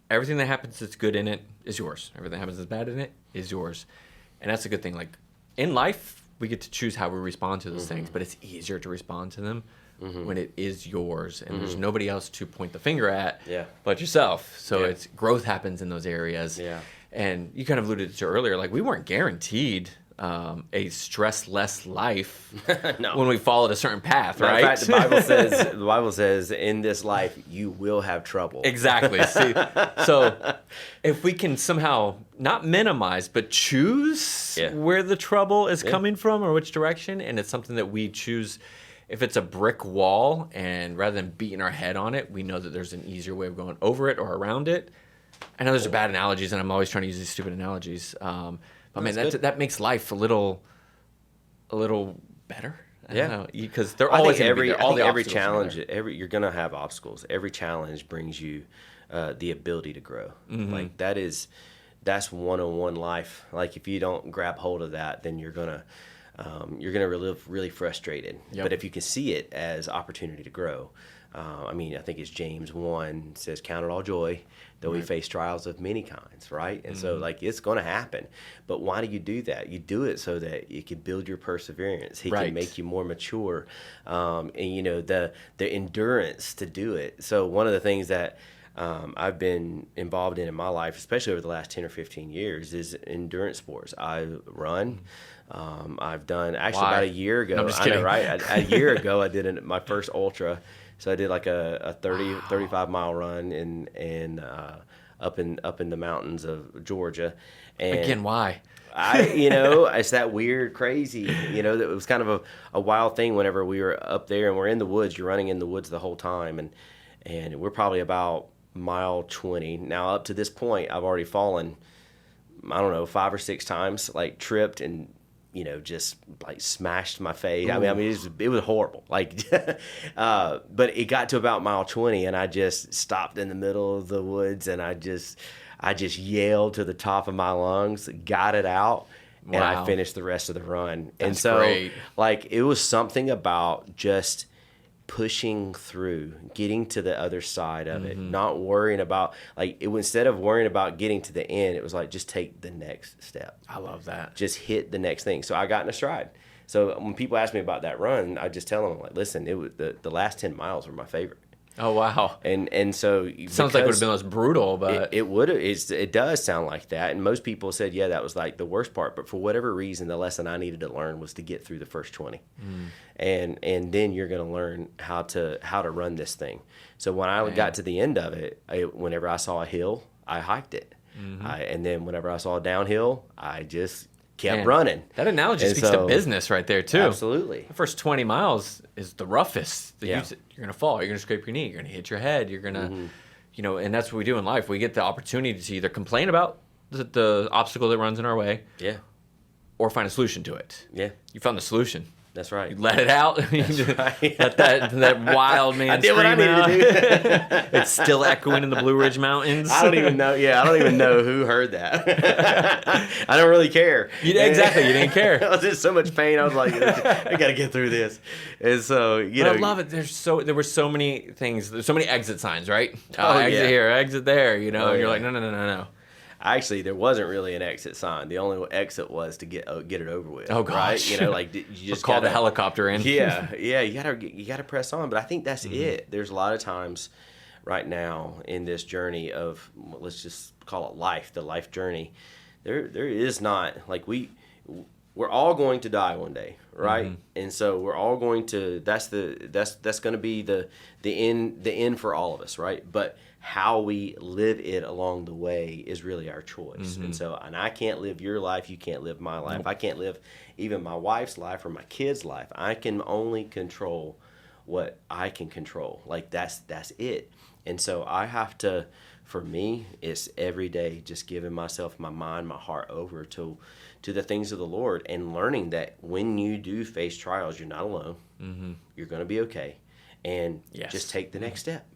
everything that happens that's good in it is yours. Everything that happens that's bad in it is yours. And that's a good thing. Like, in life, we get to choose how we respond to those things, but it's easier to respond to them when it is yours, and there's nobody else to point the finger at but yourself. So it's growth happens in those areas. And you kind of alluded to earlier, like, we weren't guaranteed a stress-less life when we followed a certain path, right? In fact, the Bible says, in this life you will have trouble. Exactly. See, so if we can somehow not minimize, but choose where the trouble is coming from or which direction, and it's something that we choose. If it's a brick wall, and rather than beating our head on it, we know that there's an easier way of going over it or around it. I know those are bad analogies, and I'm always trying to use these stupid analogies. But man, that makes life a little better. I don't know, because they're always every challenge. You're gonna have obstacles. Every challenge brings you the ability to grow. Like that's one-on-one life. Like, if you don't grab hold of that, then you're gonna live really frustrated. But if you can see it as opportunity to grow, I mean, I think it's James 1 says, count it all joy, though we face trials of many kinds, right? And so, like, it's going to happen. But why do you do that? You do it so that it can build your perseverance. He can make you more mature, and, the endurance to do it. So one of the things that I've been involved in my life, especially over the last 10 or 15 years, is endurance sports. I run. I've done, actually, about a year ago. No, I know, right? A year ago, I did my first ultra. So I did like a 35 mile run in up in the mountains of Georgia. And again, why? It's that weird, crazy, that it was kind of a wild thing whenever we were up there and we're in the woods. You're running in the woods the whole time, and we're probably about mile 20. Now, up to this point, I've already fallen, I don't know, 5 or 6 times, like tripped and just like smashed my face. I mean, it was horrible. Like, but it got to about mile 20, and I just stopped in the middle of the woods, and I just yelled to the top of my lungs, got it out, and I finished the rest of the run. That's and so, great. like, it was something about just pushing through, getting to the other side of it, not worrying about, like, instead of worrying about getting to the end, it was like, just take the next step. I love that. Just hit the next thing. So I got in a stride. So when people ask me about that run, I just tell them, like, listen, it was the last 10 miles were my favorite. Oh, wow. And so Sounds like it would have been less brutal, but it would. It does sound like that. And most people said, yeah, that was like the worst part. But for whatever reason, the lesson I needed to learn was to get through the first 20, and then you're going to learn how to run this thing. So when I got to the end of it, whenever I saw a hill, I hiked it, and then whenever I saw a downhill, I just kept running. That analogy speaks to business right there, too. Absolutely. The first 20 miles is the roughest. You're going to fall. You're going to scrape your knee. You're going to hit your head. You're going to, and that's what we do in life. We get the opportunity to either complain about the obstacle that runs in our way, or find a solution to it. Yeah. You found the solution. That's right. You let it out. That's right. Let that wild man I did what I needed to do. It's still echoing in the Blue Ridge Mountains. I don't even know. Yeah, I don't even know who heard that. I don't really care. Exactly. You didn't care. I was in so much pain. I was like, I got to get through this. And so, I love it. There were so many things. There's so many exit signs, right? Oh, exit here, exit there. And you're like, no. Actually, there wasn't really an exit sign. The only exit was to get it over with. Oh gosh, right? Like you just call the helicopter in. Yeah. You gotta press on. But I think that's it. There's a lot of times right now in this journey of, let's just call it life, the life journey. There is not, like, we're all going to die one day, right? And so we're all going to. That's going to be the end for all of us, right? But how we live it along the way is really our choice. And I can't live your life. You can't live my life. I can't live even my wife's life or my kid's life. I can only control what I can control. Like, that's it. And so I have to, for me, it's every day just giving myself, my mind, my heart over to the things of the Lord, and learning that when you do face trials, you're not alone. You're going to be okay. And just take the next step.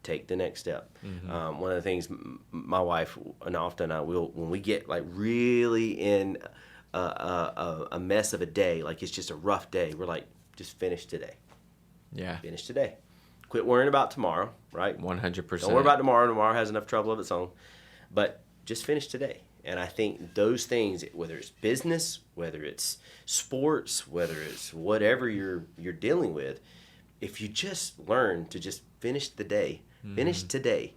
Take the next step. One of the things my wife and often I will, when we get like really in a mess of a day, like it's just a rough day, we're like, just finish today. Yeah. Finish today. Quit worrying about tomorrow, right? 100%. Don't worry about tomorrow. Tomorrow has enough trouble of its own. But just finish today. And I think those things, whether it's business, whether it's sports, whether it's whatever you're dealing with, if you just learn to just finish the day, finish today,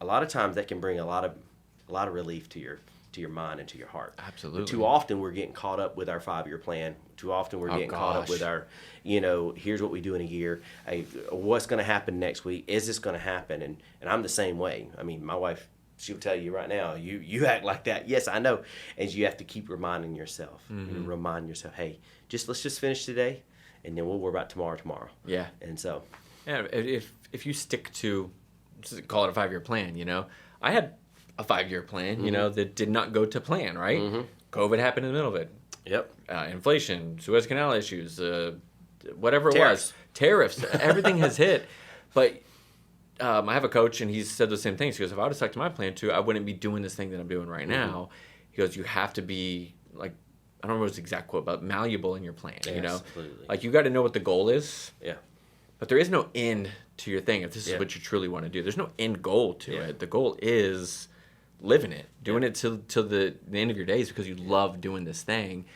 a lot of times that can bring a lot of relief to your mind and to your heart. Absolutely. But too often we're getting caught up with our 5-year plan. Too often we're getting caught up with our, here's what we do in a year. Hey, what's going to happen next week? Is this going to happen? And I'm the same way. I mean, my wife, she'll tell you right now, you act like that. Yes, I know. And you have to keep reminding yourself. Remind yourself, hey, let's just finish today, and then we'll worry about tomorrow. Yeah. And so. Yeah, if you stick to, call it a 5-year plan, I had a 5-year plan, that did not go to plan, right? COVID happened in the middle of it. Yep. Inflation, Suez Canal issues, whatever it was. Tariffs. Everything has hit. But I have a coach, and he said the same things. He goes, if I would have stuck to my plan too, I wouldn't be doing this thing that I'm doing right now. He goes, you have to be, like, I don't remember his exact quote, but malleable in your plan, Absolutely. Like, you got to know what the goal is. Yeah. But there is no end to your thing if this is what you truly want to do. There's no end goal to it. The goal is living it, doing it till the end of your days because you love doing this thing.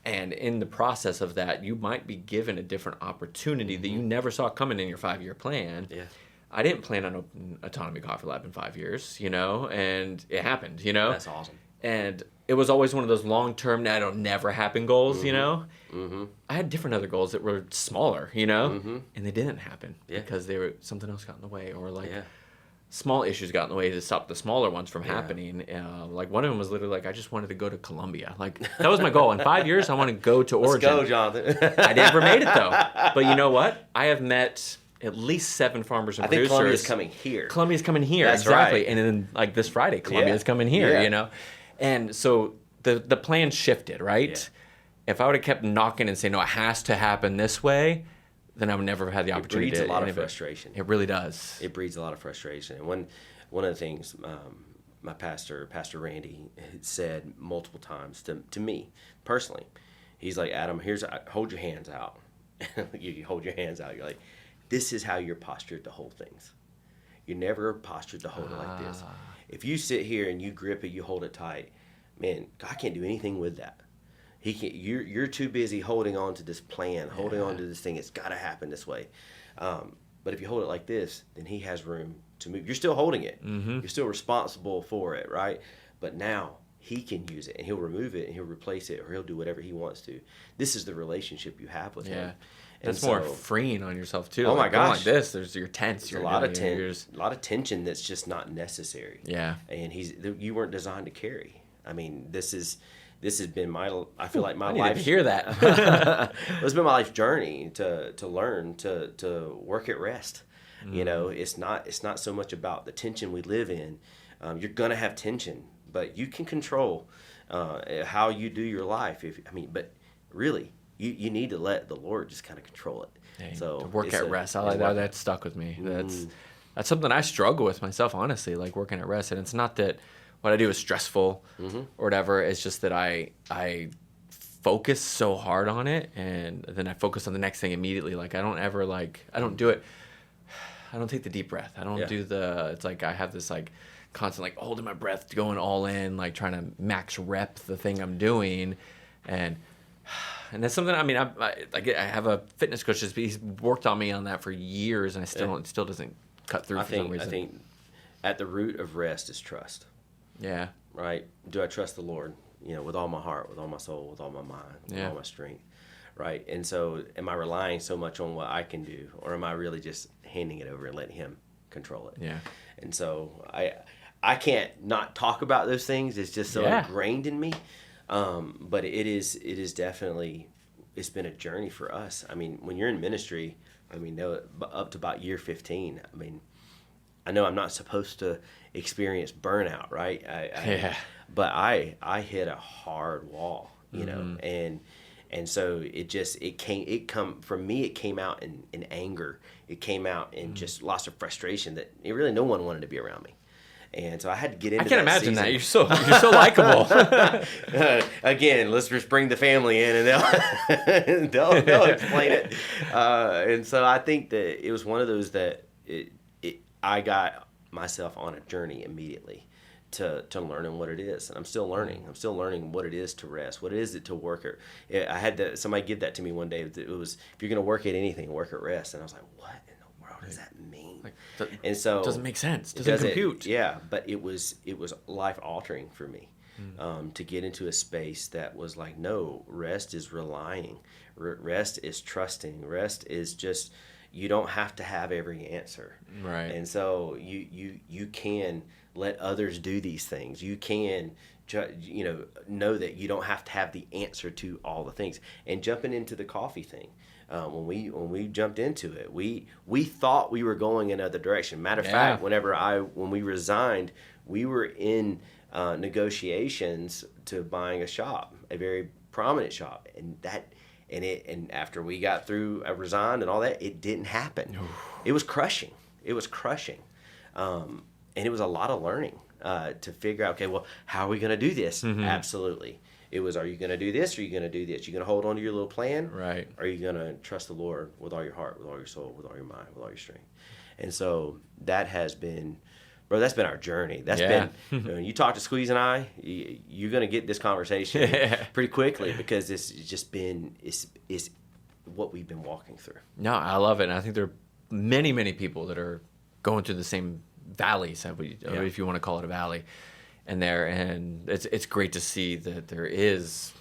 And in the process of that, you might be given a different opportunity that you never saw coming in your 5-year plan. Yeah. I didn't plan on opening Autonomy Coffee Lab in 5 years, and it happened, That's awesome. And it was always one of those long-term, that'll never happen goals, I had different other goals that were smaller, and they didn't happen because something else got in the way, or small issues got in the way to stop the smaller ones from happening. Like one of them was literally like, I just wanted to go to Colombia. Like that was my goal. In 5 years, I want to go to Origin. Let's go, Jonathan. I never made it though. But you know what? I have met at least 7 farmers and producers. I think Colombia's coming here. Colombia's coming here, That's exactly. right. And then like this Friday, Colombia's coming here, And so the plan shifted, right? Yeah. If I would have kept knocking and saying, no, it has to happen this way, then I would never have had the opportunity to. It breeds a lot of frustration. It really does. It breeds a lot of frustration. And one of the things my pastor, Pastor Randy, had said multiple times to me personally. He's like, Adam, hold your hands out. You hold your hands out. You're like, this is how you're postured to hold things. You're never postured to hold it like this. If you sit here and you grip it, you hold it tight, man, God can't do anything with that. He can't. You're too busy holding on to this plan, holding on to this thing. It's got to happen this way. But if you hold it like this, then He has room to move. You're still holding it. Mm-hmm. You're still responsible for it, right? But now He can use it, and He'll remove it, and He'll replace it, or He'll do whatever He wants to. This is the relationship you have with Him. And that's more freeing on yourself too. Oh my gosh! Like this, you're tense. You're a lot of tension that's just not necessary. Yeah. And you weren't designed to carry. I mean, this has been I feel like my life. I needed to hear that. It's been my life's journey to learn to work at rest. You know, it's not so much about the tension we live in. You're gonna have tension, but you can control how you do your life. But really, you need to let the Lord just kind of control it. Dang, so to work at rest, I like that. That stuck with me. That's something I struggle with myself, honestly. Like working at rest, and it's not that what I do is stressful or whatever. It's just that I focus so hard on it, and then I focus on the next thing immediately. Like I don't do it. I don't take the deep breath. I don't do it's like I have this like constant like holding my breath, going all in, like trying to max rep the thing I'm doing, and that's something. I mean, I have a fitness coach. He's worked on me on that for years, and it still doesn't cut through for some reason. I think at the root of rest is trust. Yeah. Right. Do I trust the Lord? With all my heart, with all my soul, with all my mind, with all my strength. Right. And so, am I relying so much on what I can do, or am I really just handing it over and letting Him control it? Yeah. And so I can't not talk about those things. It's just so ingrained in me. But it is definitely, it's been a journey for us. I mean, when you're in ministry, up to about year 15, I know I'm not supposed to experience burnout, right? But I hit a hard wall, you know, and so it came out in anger. It came out in just lots of frustration that really no one wanted to be around me. And so I had to get into that. I can't imagine season. that. You're so likable. Again, let's just bring the family in and they'll explain it. And so I think that it was one of those that I got myself on a journey immediately to learning what it is. And I'm still learning. I'm still learning what it is to rest. What is it to work at? I had somebody give that to me one day. It was, if you're going to work at anything, work at rest. And I was like, what in the world does that mean? And so it doesn't make sense. It doesn't compute. But it was life altering for me to get into a space that was like, no, rest is relying. Rest is trusting. Rest is just, you don't have to have every answer. Right. And so you can let others do these things. You can know that you don't have to have the answer to all the things. And jumping into the coffee thing, when we jumped into it, we thought we were going another direction. Matter of fact, when we resigned, we were in negotiations to buying a shop, a very prominent shop, and after we got through, I resigned and all that, it didn't happen. It was crushing. And it was a lot of learning to figure out, okay, well, how are we going to do this? Absolutely. It was, are you going to do this or are you going to do this? You going to hold on to your little plan? Right. Or are you going to trust the Lord with all your heart, with all your soul, with all your mind, with all your strength? And so that has been, bro, that's been our journey. That's been, when you talk to Squeeze and I, you're going to get this conversation pretty quickly because it's just been, it's what we've been walking through. No, I love it. And I think there are many, many people that are going through the same valleys, if you want to call it a valley, and it's great to see that there is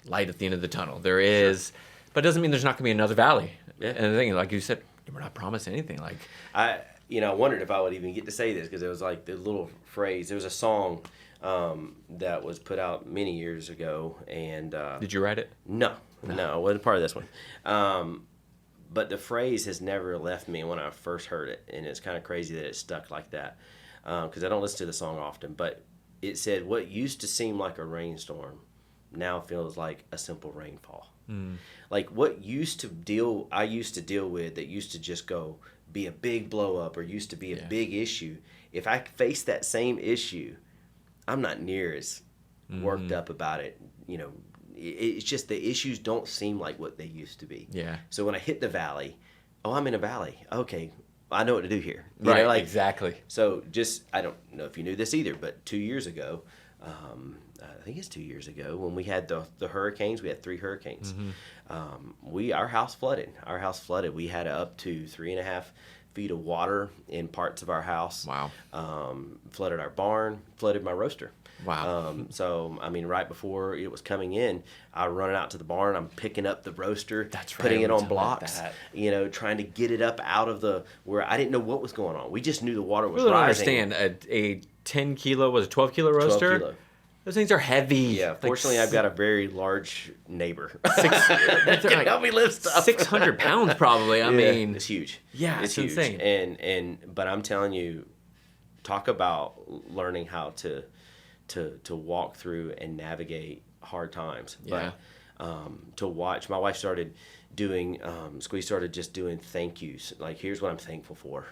light at the end of the tunnel. There is, but it doesn't mean there's not going to be another valley. Yeah. And the thing, like you said, we're not promised anything. Like I wondered if I would even get to say this because it was like the little phrase. There was a song that was put out many years ago, and did you write it? No, I wasn't part of this one. But the phrase has never left me when I first heard it, and it's kind of crazy that it stuck like that because I don't listen to the song often. But it said, "What used to seem like a rainstorm now feels like a simple rainfall." Like what I used to deal with that used to just go be a big blow up or used to be a big issue. If I face that same issue I'm not near as worked up about it. You know, it's just the issues don't seem like what they used to be. Yeah. So when I hit the valley, I'm in a valley. Okay, I know what to do here. You Right. know, like, exactly. So I don't know if you knew this either, but 2 years ago, I think it's 2 years ago when we had the hurricanes. We had 3 hurricanes. Our house flooded. We had up to 3.5 feet of water in parts of our house. Wow. Flooded our barn. Flooded my roaster. Wow. So I mean, right before it was coming in, I run out to the barn. I'm picking up the roaster. That's right. Putting it We on talked blocks. about You know, trying to get it up out of where I didn't know what was going on. We just knew the water was I don't rising. understand. A 10 kilo, was it 12 kilo roaster? 12 kilo. Those things are heavy. Yeah, fortunately, I've got a very large neighbor. Can like help me lift stuff. 600 pounds probably. I mean, it's huge. Yeah, it's huge. insane. But I'm telling you, talk about learning how to walk through and navigate hard times. Yeah. But to watch, my wife started doing, we started just doing thank yous. Like, here's what I'm thankful for.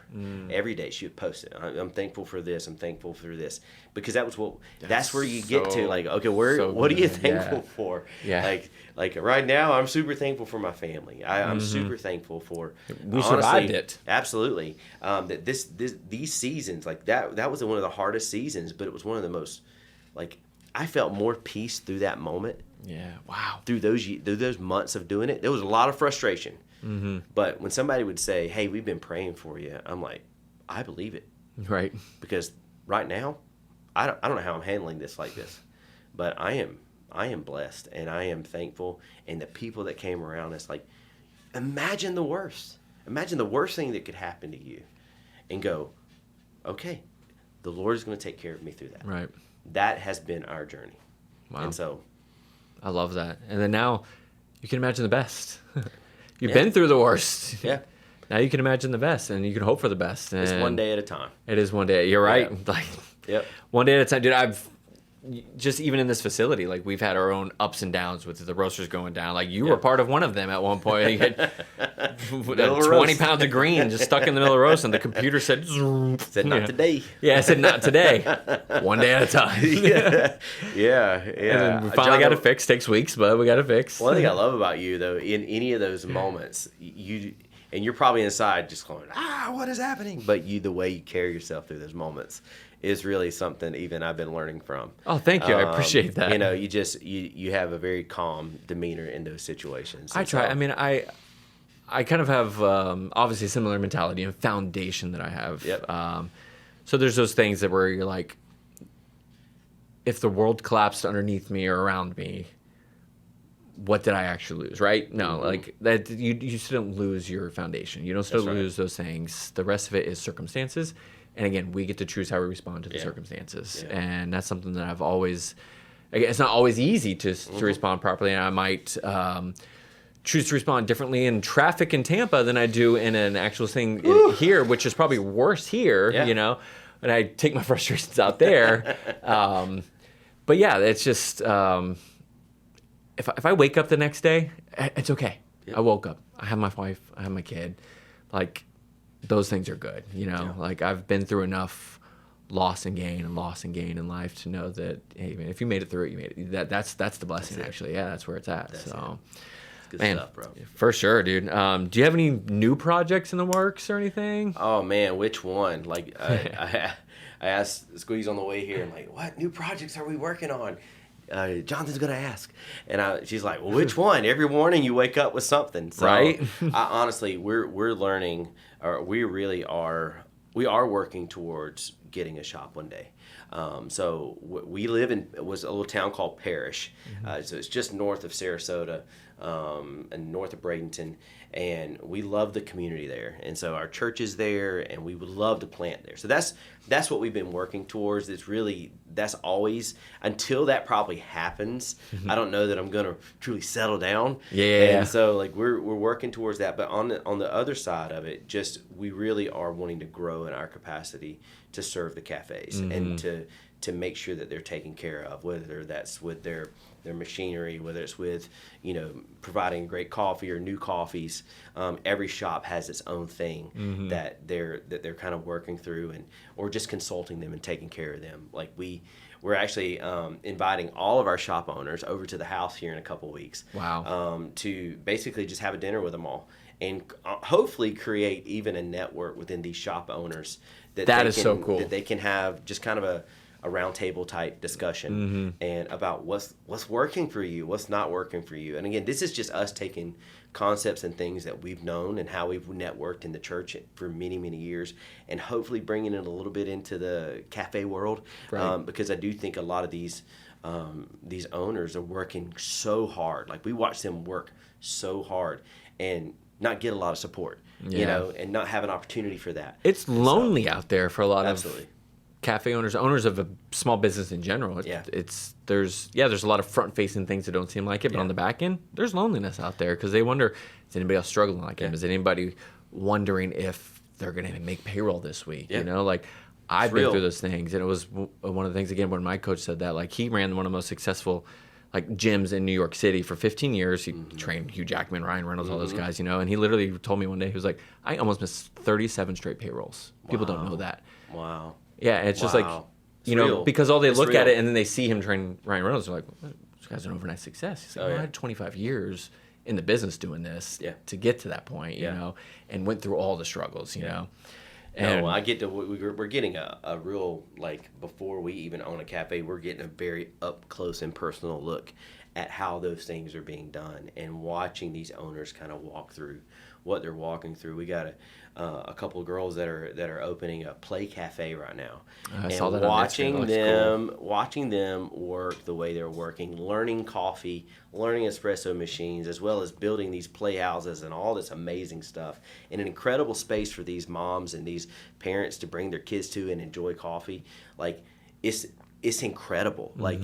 Every day she would post it. I'm thankful for this. I'm thankful for this. Because that's where you get to, like, okay, what are you thankful for? Yeah. Like right now, I'm super thankful for my family. I'm super thankful for, we survived it. Absolutely. That these seasons, like that was one of the hardest seasons, but it was one of the most, like, I felt more peace through that moment. Yeah. Wow. Through those months of doing it, there was a lot of frustration. But when somebody would say, "Hey, we've been praying for you," I'm like, I believe it. Right. Because right now, I don't know how I'm handling this like this, but I am blessed and I am thankful. And the people that came around, it's like, imagine the worst. Imagine the worst thing that could happen to you, and go, okay, the Lord is going to take care of me through that. Right. That has been our journey. Wow. And so, I love that. And then now you can imagine the best. You've been through the worst. Yeah. Now you can imagine the best, and you can hope for the best. And it's one day at a time. It is one day. You're right. Yeah. Like, Yep. one day at a time. Dude, I've just, even in this facility, like, we've had our own ups and downs with the roasters going down. Like, you were part of one of them at one point. You had 20 pounds of green just stuck in the middle of the roast, and the computer said, Not today. Yeah, I said, not today. One day at a time. Yeah. And then we finally got it fixed. Takes weeks, but we got it fixed. One thing I love about you, though, in any of those moments, you're probably inside just going, what is happening? But the way you carry yourself through those moments is really something even I've been learning from. Oh, thank you. I appreciate that. You know, you have a very calm demeanor in those situations. I try. I mean, I kind of have obviously a similar mentality and foundation that I have. Yep. So there's those things that where you're like, if the world collapsed underneath me or around me, what did I actually lose, right? No, like that. You still don't lose your foundation. You don't still lose those things. The rest of it is circumstances. And again, we get to choose how we respond to the circumstances. Yeah. And that's something that I've always, again, it's not always easy to respond properly. And I might choose to respond differently in traffic in Tampa than I do in an actual thing here, which is probably worse here, you know, and I take my frustrations out there. But yeah, it's just, if I wake up the next day, it's okay. Yep. I woke up. I have my wife. I have my kid. Like, those things are good, you know. Yeah. Like, I've been through enough loss and gain in life to know that, hey, man, if you made it through it, you made it. That's the blessing, actually. Yeah, that's where it's at. That's so, it's good stuff, bro. For sure, dude. Do you have any new projects in the works or anything? Oh man, which one? Like, I asked Squeeze on the way here. I'm like, what new projects are we working on? Jonathan's gonna ask, and she's like, well, which one? Every morning you wake up with something, so, right? Honestly, we're learning, or we really are. We are working towards getting a shop one day. So we live in was a little town called Parrish, so it's just north of Sarasota, and north of Bradenton, and we love the community there, and so our church is there, and we would love to plant there. So that's what we've been working towards. That's always, until that probably happens, I don't know that I'm gonna truly settle down. And so like we're working towards that. But on the other side of it, just we really are wanting to grow in our capacity to serve the cafes and to make sure that they're taken care of, whether that's with their machinery, whether it's with, providing great coffee or new coffees. Every shop has its own thing that they're kind of working through, or just consulting them and taking care of them. Like we're actually inviting all of our shop owners over to the house here in a couple weeks. Wow. To basically just have a dinner with them all, and hopefully create even a network within these shop owners that is so cool, that they can have just kind of a round table type discussion and about what's working for you, what's not working for you. And again, this is just us taking concepts and things that we've known and how we've networked in the church for many, many years, and hopefully bringing it a little bit into the cafe world. Right. Because I do think a lot of these owners are working so hard. Like, we watch them work so hard and not get a lot of support, and not have an opportunity for that. It's lonely out there for a lot Absolutely. of cafe owners of a small business in general. There's a lot of front-facing things that don't seem like it, but on the back end, there's loneliness out there because they wonder, is anybody else struggling like him? Is anybody wondering if they're going to make payroll this week? Like, I've been through those things, and it was one of the things, again, when my coach said that, like, he ran one of the most successful gyms in New York City for 15 years. He trained Hugh Jackman, Ryan Reynolds, all those guys, and he literally told me one day, he was like, I almost missed 37 37 payrolls. People don't know that. Wow. Yeah, and it's just like, because all they look at it and then they see him train Ryan Reynolds, they're like, well, this guy's an overnight success. He's like, I had 25 years in the business doing this to get to that point, and went through all the struggles, know. And I get to, we're getting a real, before we even own a cafe, we're getting a very up close and personal look at how those things are being done, and watching these owners kind of walk through what they're walking through. We got a couple of girls that are opening a play cafe right now. I saw that on Instagram. Watching them work the way they're working, learning coffee, learning espresso machines, as well as building these playhouses and all this amazing stuff, in an incredible space for these moms and these parents to bring their kids to and enjoy coffee. Like, it's incredible. Like,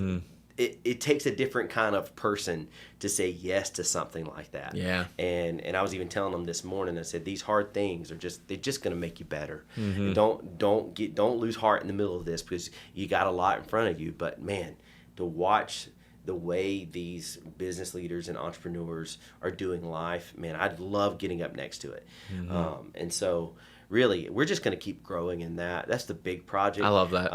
it takes a different kind of person to say yes to something like that. Yeah. And I was even telling them this morning, I said, these hard things they're just going to make you better. And don't lose heart in the middle of this, because you got a lot in front of you. But man, to watch the way these business leaders and entrepreneurs are doing life, man, I'd love getting up next to it. And so really, we're just going to keep growing in that. That's the big project. I love that.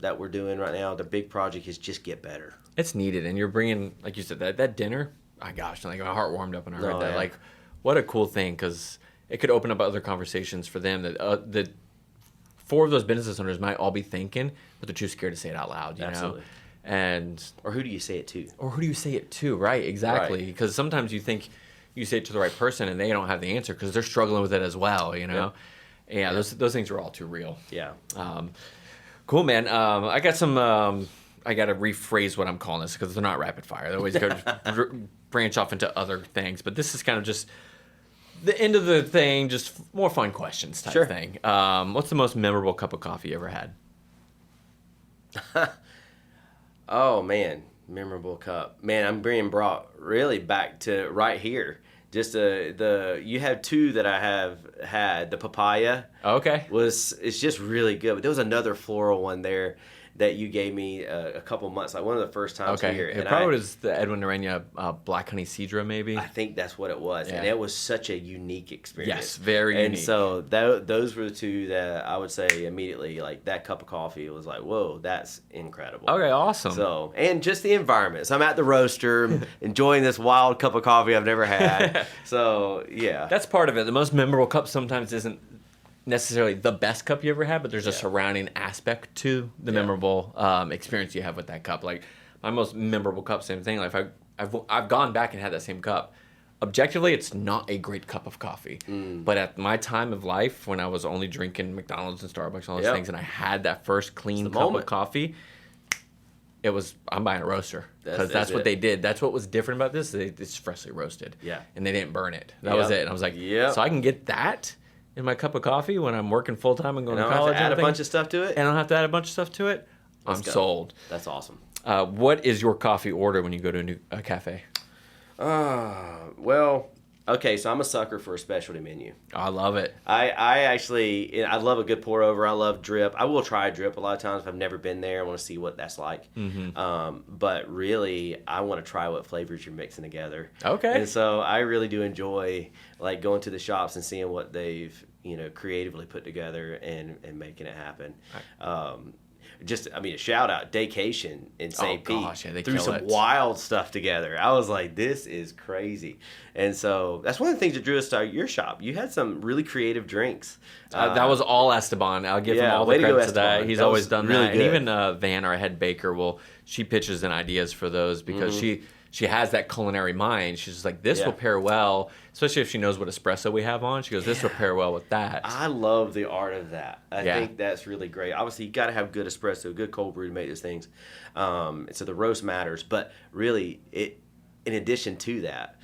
That we're doing right now. The big project is just get better. It's needed, and you're bringing, like you said, that dinner. My gosh, my heart warmed up when I heard that. Like, what a cool thing, because it could open up other conversations for them that 4 of those business owners might all be thinking, but they're too scared to say it out loud. You know, or who do you say it to? Right, exactly. Because sometimes you think you say it to the right person, and they don't have the answer because they're struggling with it as well. Those things are all too real. Yeah. Cool, man. I got some. I got to rephrase what I'm calling this, because they're not rapid fire. They always go branch off into other things. But this is kind of just the end of the thing, just more fun questions type thing. What's the most memorable cup of coffee you ever had? Oh, man. Memorable cup. Man, I'm being brought really back to right here. Just you have 2 that I have had. The papaya. Okay. It's just really good. But there was another floral one there that you gave me a couple months, like one of the first times here. It probably was the Edwin Narenya Black Honey Cedra, maybe. I think that's what it was. Yeah. And it was such a unique experience. Yes, very unique. And so those were the 2 that I would say immediately, like, that cup of coffee was like, whoa, that's incredible. Okay, awesome. So, and just the environment. So I'm at the roaster, enjoying this wild cup of coffee I've never had. So, yeah. That's part of it. The most memorable cup sometimes isn't necessarily the best cup you ever had, but there's a surrounding aspect to the memorable experience you have with that cup. Like, my most memorable cup, same thing. Like, I've gone back and had that same cup. Objectively, it's not a great cup of coffee, but at my time of life, when I was only drinking McDonald's and Starbucks and all those things, and I had that first clean cup of coffee, I'm buying a roaster, because that's what they did. That's what was different about this. It's freshly roasted, and they didn't burn it. That was it. And I was like, so I can get that in my cup of coffee when I'm working full time and going to college. Add a bunch of stuff to it. And I don't have to add a bunch of stuff to it. I'm sold. That's awesome. What is your coffee order when you go to a cafe? Well, Okay, so I'm a sucker for a specialty menu. I love it. I love a good pour over. I love drip. I will try a drip a lot of times if I've never been there. I want to see what that's like. But really, I want to try what flavors you're mixing together. Okay. And so I really do enjoy like going to the shops and seeing what they've creatively put together and making it happen. A shout out Daycation in St. Pete. Gosh, yeah, they threw kill some it. wild stuff together. I was like, this is crazy. And so that's one of the things that drew us to your shop. You had some really creative drinks. That was all Esteban. I'll give him all the credit to that. He's always done really that. good. And even Van, our head baker, she pitches in ideas for those because she has that culinary mind. She's just like, this will pair well, especially if she knows what espresso we have on. She goes, this will pair well with that. I love the art of that. I think that's really great. Obviously, you got to have good espresso, good cold brew to make those things. So the roast matters. But really, in addition to that,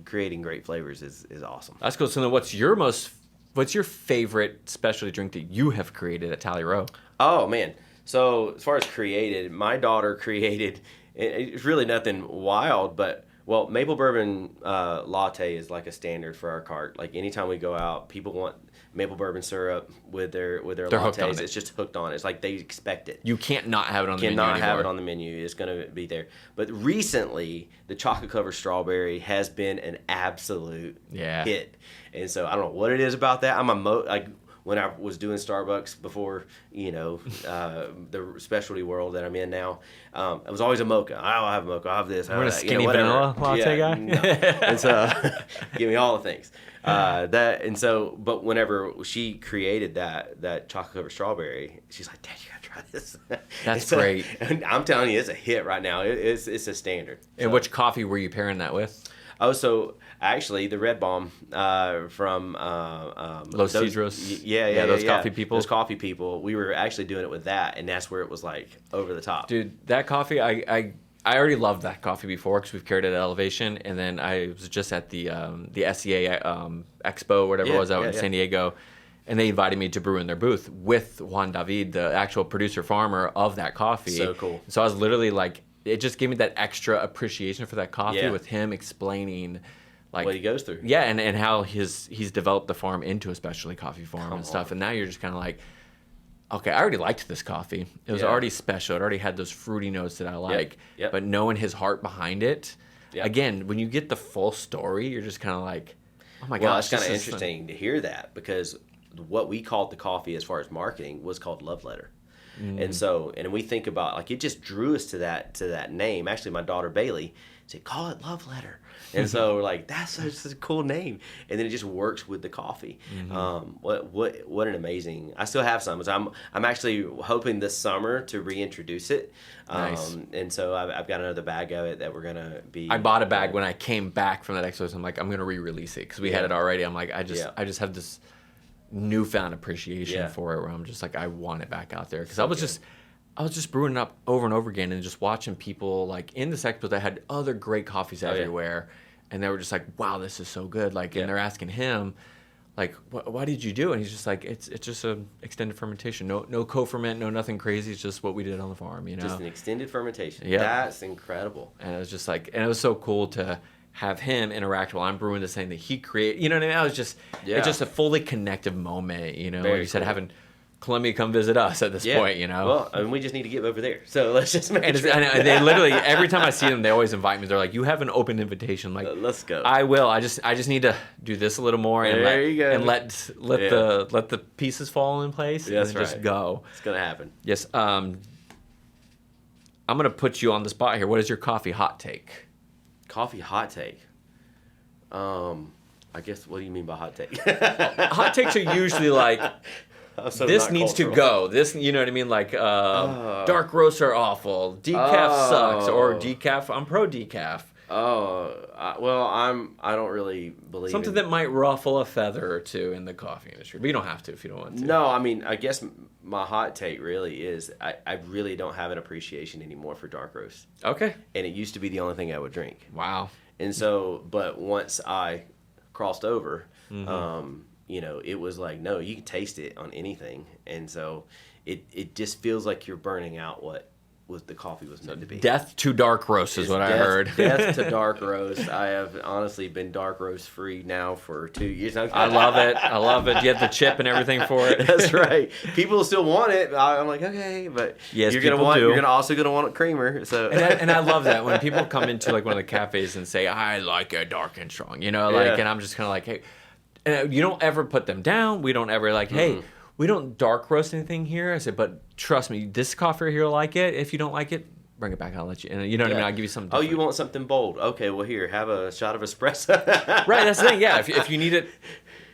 creating great flavors is awesome. That's cool. So then what's your favorite specialty drink that you have created at Tally Row? Oh, man. So as far as created, my daughter created... It's really nothing wild, but maple bourbon latte is like a standard for our cart. Like anytime we go out, people want maple bourbon syrup with their lattes. It's just hooked on it. It's like they expect it. You can't not have it on the menu Cannot anymore. have it on the menu. It's going to be there. But recently, the chocolate covered strawberry has been an absolute hit. And so I don't know what it is about that. When I was doing Starbucks before, the specialty world that I'm in now, it was always a mocha. I'll have a mocha. I'll have this. We're a skinny vanilla latte guy. No. And so, give me all the things. But whenever she created that chocolate covered strawberry, she's like, "Dad, you gotta try this." That's great. And I'm telling you, it's a hit right now. It's a standard. And which coffee were you pairing that with? Oh, so actually, the Red Bomb from Los Cedros. Those coffee people. Those coffee people. We were actually doing it with that, and that's where it was like over the top. Dude, that coffee, I already loved that coffee before because we've carried it at Elevation, and then I was just at the SEA Expo, whatever it was, out in San Diego, and they invited me to brew in their booth with Juan David, the actual producer farmer of that coffee. So cool. So I was literally like, it just gave me that extra appreciation for that coffee with him explaining like what he goes through. Yeah, and how he's developed the farm into a specialty coffee farm and stuff. And now you're just kind of like, okay, I already liked this coffee. It was already special. It already had those fruity notes that I like. Yep. But knowing his heart behind it, again, when you get the full story, you're just kind of like, oh my gosh. Well, it's kind of interesting to hear that because what we called the coffee as far as marketing was called Love Letter. And so, and we think about like it just drew us to that name. Actually, my daughter Bailey said, "Call it Love Letter," and so we're like, "That's such a cool name." And then it just works with the coffee. What an amazing! I still have some. So I'm actually hoping this summer to reintroduce it. Nice. And so I've got another bag of it that we're gonna be. I bought a bag when I came back from that expo. So I'm like, I'm gonna re-release it because we had it already. I'm like, I just have this newfound appreciation for it where I'm just like, I want it back out there because I was just brewing it up over and over again and just watching people like in this expo that had other great coffees everywhere and they were just like, wow, this is so good, like and they're asking him like, why did you do it? And he's just like, it's just a extended fermentation, no co-ferment, no nothing crazy, it's just what we did on the farm, just an extended fermentation. That's incredible. And it was just like, and it was so cool to have him interact while I'm brewing the same that he created. You know what I mean? I was just, it's just a fully connective moment, Very like you said, having Columbia come visit us at this point, Well, and we just need to get over there. So let's just make sure. I know, they literally, every time I see them, they always invite me. They're like, you have an open invitation. I'm like, let's go. I will. I just need to do this a little more and let the pieces fall in place and just go. It's going to happen. Yes. I'm going to put you on the spot here. What is your coffee hot take? Coffee hot take. I guess, what do you mean by hot take? Hot takes are usually like, this needs to go. This, you know what I mean? Like, dark roasts are awful. Decaf sucks. Or decaf, I'm pro decaf. I don't really believe something that might ruffle a feather or two in the coffee industry. But you don't have to if you don't want to. No, I mean, I guess my hot take really is I really don't have an appreciation anymore for dark roast. Okay. And it used to be the only thing I would drink. Wow. And so, but once I crossed over, it was like, no, you can taste it on anything. And so it just feels like you're burning out what the coffee was meant to be. Death to dark roast is what I heard. Death to dark roast. I have honestly been dark roast free now for 2 years. I love it. I love it. You have the chip and everything for it. That's right. People still want it. I'm like, okay, but yes, you're also gonna want a creamer. So and I love that when people come into like one of the cafes and say, I like it dark and strong, and I'm just kind of like, hey, and you don't ever put them down. We don't ever like, hey, we don't dark roast anything here. I said, but trust me, this coffee right here will like it. If you don't like it, bring it back. I'll let you. And you know what I mean? I'll give you something different. Oh, you want something bold? Okay, well here, have a shot of espresso. Right, that's the thing. Yeah, if you need it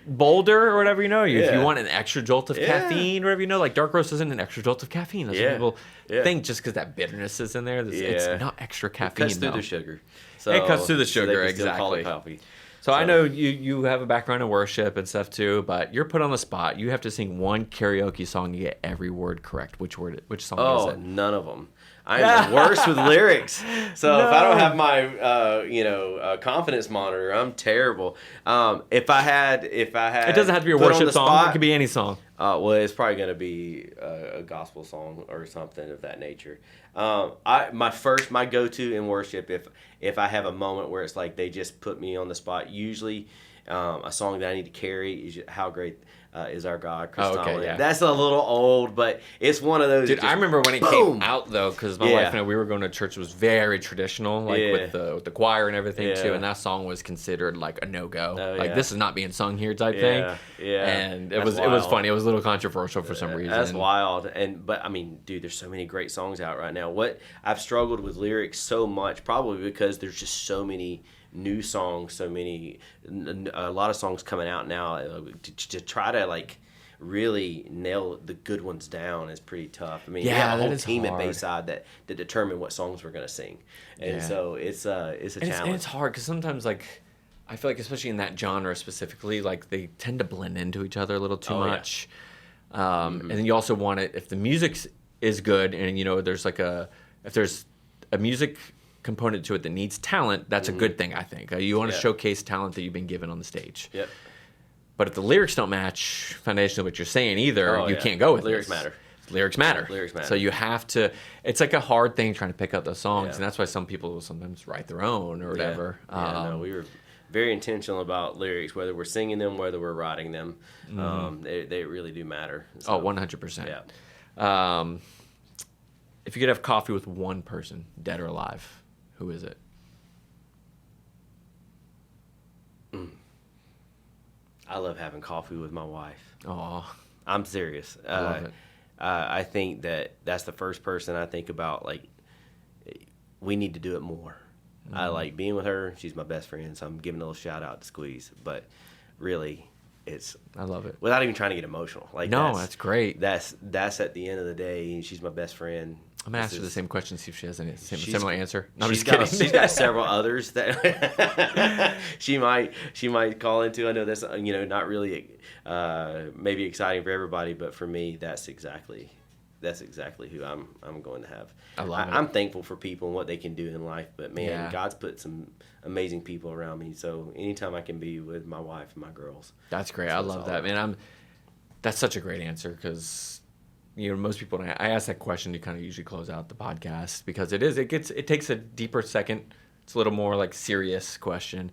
bolder or whatever, if you want an extra jolt of caffeine or whatever, like dark roast isn't an extra jolt of caffeine. That's what people think just because that bitterness is in there. It's not extra caffeine. It cuts through the sugar. So, it cuts through the sugar, so they can exactly. still call it coffee. So I know you have a background in worship and stuff too, but you're put on the spot. You have to sing one karaoke song. You get every word correct. Which song is it? Oh, none of them. I'm the worst with lyrics. So if I don't have my confidence monitor, I'm terrible. If I had, it doesn't have to be a worship song. It could be any song. Well, it's probably going to be a gospel song or something of that nature. My go-to in worship, if I have a moment where it's like they just put me on the spot, usually a song that I need to carry is "How Great Is Our God." Okay, yeah. That's a little old, but it's one of those. Dude, I remember when it came out though, because my wife and I, we were going to church. It was very traditional, with the choir and everything too. And that song was considered like a no-go. This is not being sung here type thing. Yeah, and it was funny. It was a little controversial for some reason. That's wild. But I mean, dude, there's so many great songs out right now. What I've struggled with lyrics so much, probably because there's just so many new songs, a lot of songs coming out now. To try to like really nail the good ones down is pretty tough. I mean, we have a whole team at Bayside that determine what songs we're gonna sing, and so it's a challenge. And it's hard because sometimes like I feel like especially in that genre specifically, like they tend to blend into each other a little too much. And then you also want it if the music is good, and there's if there's a music component to it that needs talent, that's a good thing, I think. You want to showcase talent that you've been given on the stage. Yep. But if the lyrics don't match foundationally what you're saying either, you can't go with lyrics. Lyrics matter. So you have to. It's like a hard thing trying to pick out those songs, and that's why some people will sometimes write their own or whatever. We were very intentional about lyrics, whether we're singing them, whether we're writing them. They really do matter. So, 100%. Yeah. If you could have coffee with one person, dead or alive, who is it? I love having coffee with my wife. Oh, I'm serious. I love it. I think that's the first person I think about. Like, we need to do it more. I like being with her. She's my best friend, so I'm giving a little shout out to Squeeze. But really, I love it. Without even trying to get emotional. Like, that's great. That's at the end of the day. She's my best friend. I'm gonna ask her the same question, see if she has any similar answer. No, I'm just kidding. kidding. She's got several others that she might call into. I know that's not really maybe exciting for everybody, but for me, that's exactly who I'm going to have. I love it. I'm thankful for people and what they can do in life, but man, God's put some amazing people around me. So anytime I can be with my wife and my girls, that's great. I love that, man. That's such a great answer because. Most people, when I ask that question, you kind of usually close out the podcast because it takes a deeper second. It's a little more like serious question,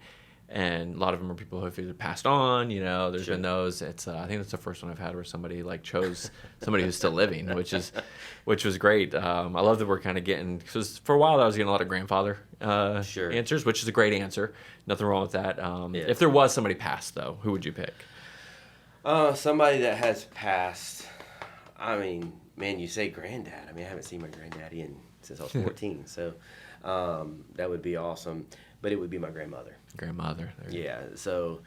and a lot of them are people who have either passed on. There's been those. It's I think that's the first one I've had where somebody like chose somebody who's still living, which was great. I love that we're kind of getting because for a while I was getting a lot of grandfather answers, which is a great answer. Nothing wrong with that. If there was somebody passed though, who would you pick? Somebody that has passed. I mean, man, you say granddad. I mean, I haven't seen my granddaddy since I was 14, so that would be awesome. But it would be my grandmother. Yeah, so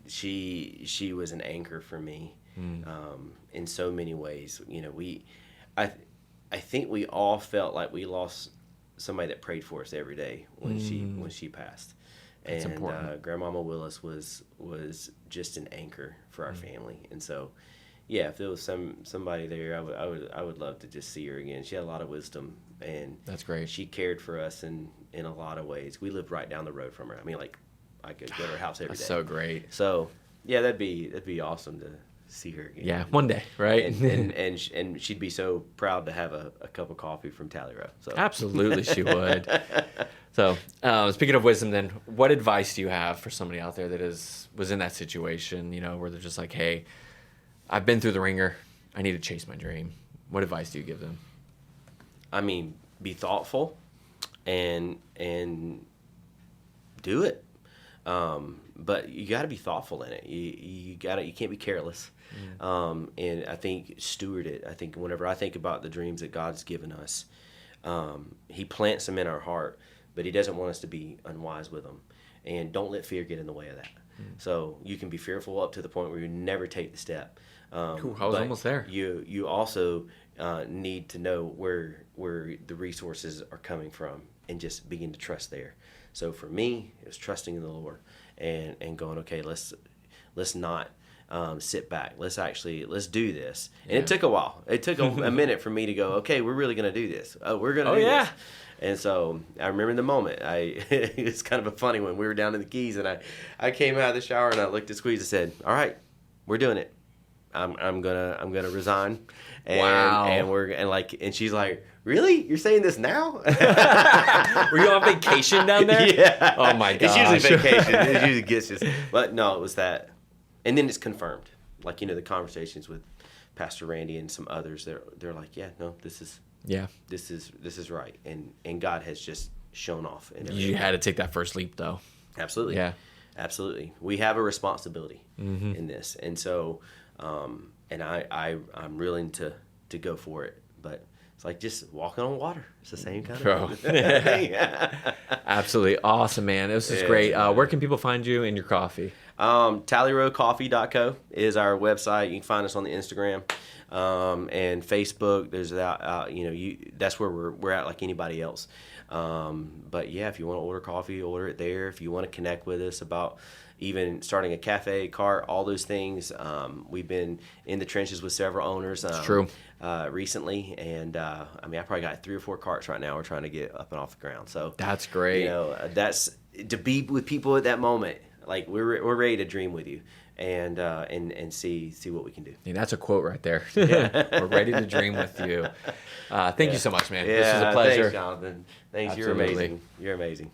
she was an anchor for me in so many ways. I think we all felt like we lost somebody that prayed for us every day when she passed. That's and important. Grandmama Willis was just an anchor for our family, and so. Yeah, if there was somebody there, I would love to just see her again. She had a lot of wisdom, and that's great. She cared for us in a lot of ways. We lived right down the road from her. I mean, like I could go to her house every day. That's so great. So yeah, that'd be awesome see her again. Yeah, one day, right? And she'd be so proud to have a cup of coffee from Tally Row. So Absolutely, she would. So, speaking of wisdom, then, what advice do you have for somebody out there that was in that situation, where they're just like, hey, I've been through the ringer. I need to chase my dream. What advice do you give them? I mean, be thoughtful and do it. But you got to be thoughtful in it. You can't be careless. And I think steward it. I think whenever I think about the dreams that God's given us, he plants them in our heart, but he doesn't want us to be unwise with them. And don't let fear get in the way of that. So you can be fearful up to the point where you never take the step. Cool. I was almost there. You also need to know where the resources are coming from and just begin to trust there. So for me, it was trusting in the Lord and going, okay, let's not sit back. Let's do this. And it took a while. It took a minute for me to go, okay, we're really going to do this. We're going to do this. And so I remember the moment. It's kind of a funny one. We were down in the Keys, and I came out of the shower and I looked at Squeeze and said, all right, we're doing it. I'm gonna resign. And, wow. And she's like, really? You're saying this now? Were you on vacation down there? Yeah. Oh my gosh. It's usually vacation. It usually gets just. But no, it was that. And then it's confirmed. Like, the conversations with Pastor Randy and some others, they're like, yeah, no, this is right. And God has just shown off. You had to take that first leap, though. Absolutely. Yeah. Absolutely. We have a responsibility in this. And so, and I'm willing to go for it. But it's like just walking on water. It's the same kind of thing. Absolutely. Awesome, man. This is great. Where can people find you and your coffee? TallyRowCoffee.co is our website. You can find us on the Instagram and Facebook. There's that. That's where we're at, like anybody else. But yeah, if you want to order coffee, order it there. If you want to connect with us about even starting a cafe, cart, all those things, we've been in the trenches with several owners. True. Recently, and I probably got 3 or 4 carts right now. We're trying to get up and off the ground. So that's great. That's to be with people at that moment. Like we're ready to dream with you, and see what we can do. Yeah, that's a quote right there. Yeah. We're ready to dream with you. Thank you so much, man. Yeah, this was a pleasure. Thanks, Jonathan. Thanks. Absolutely. You're amazing.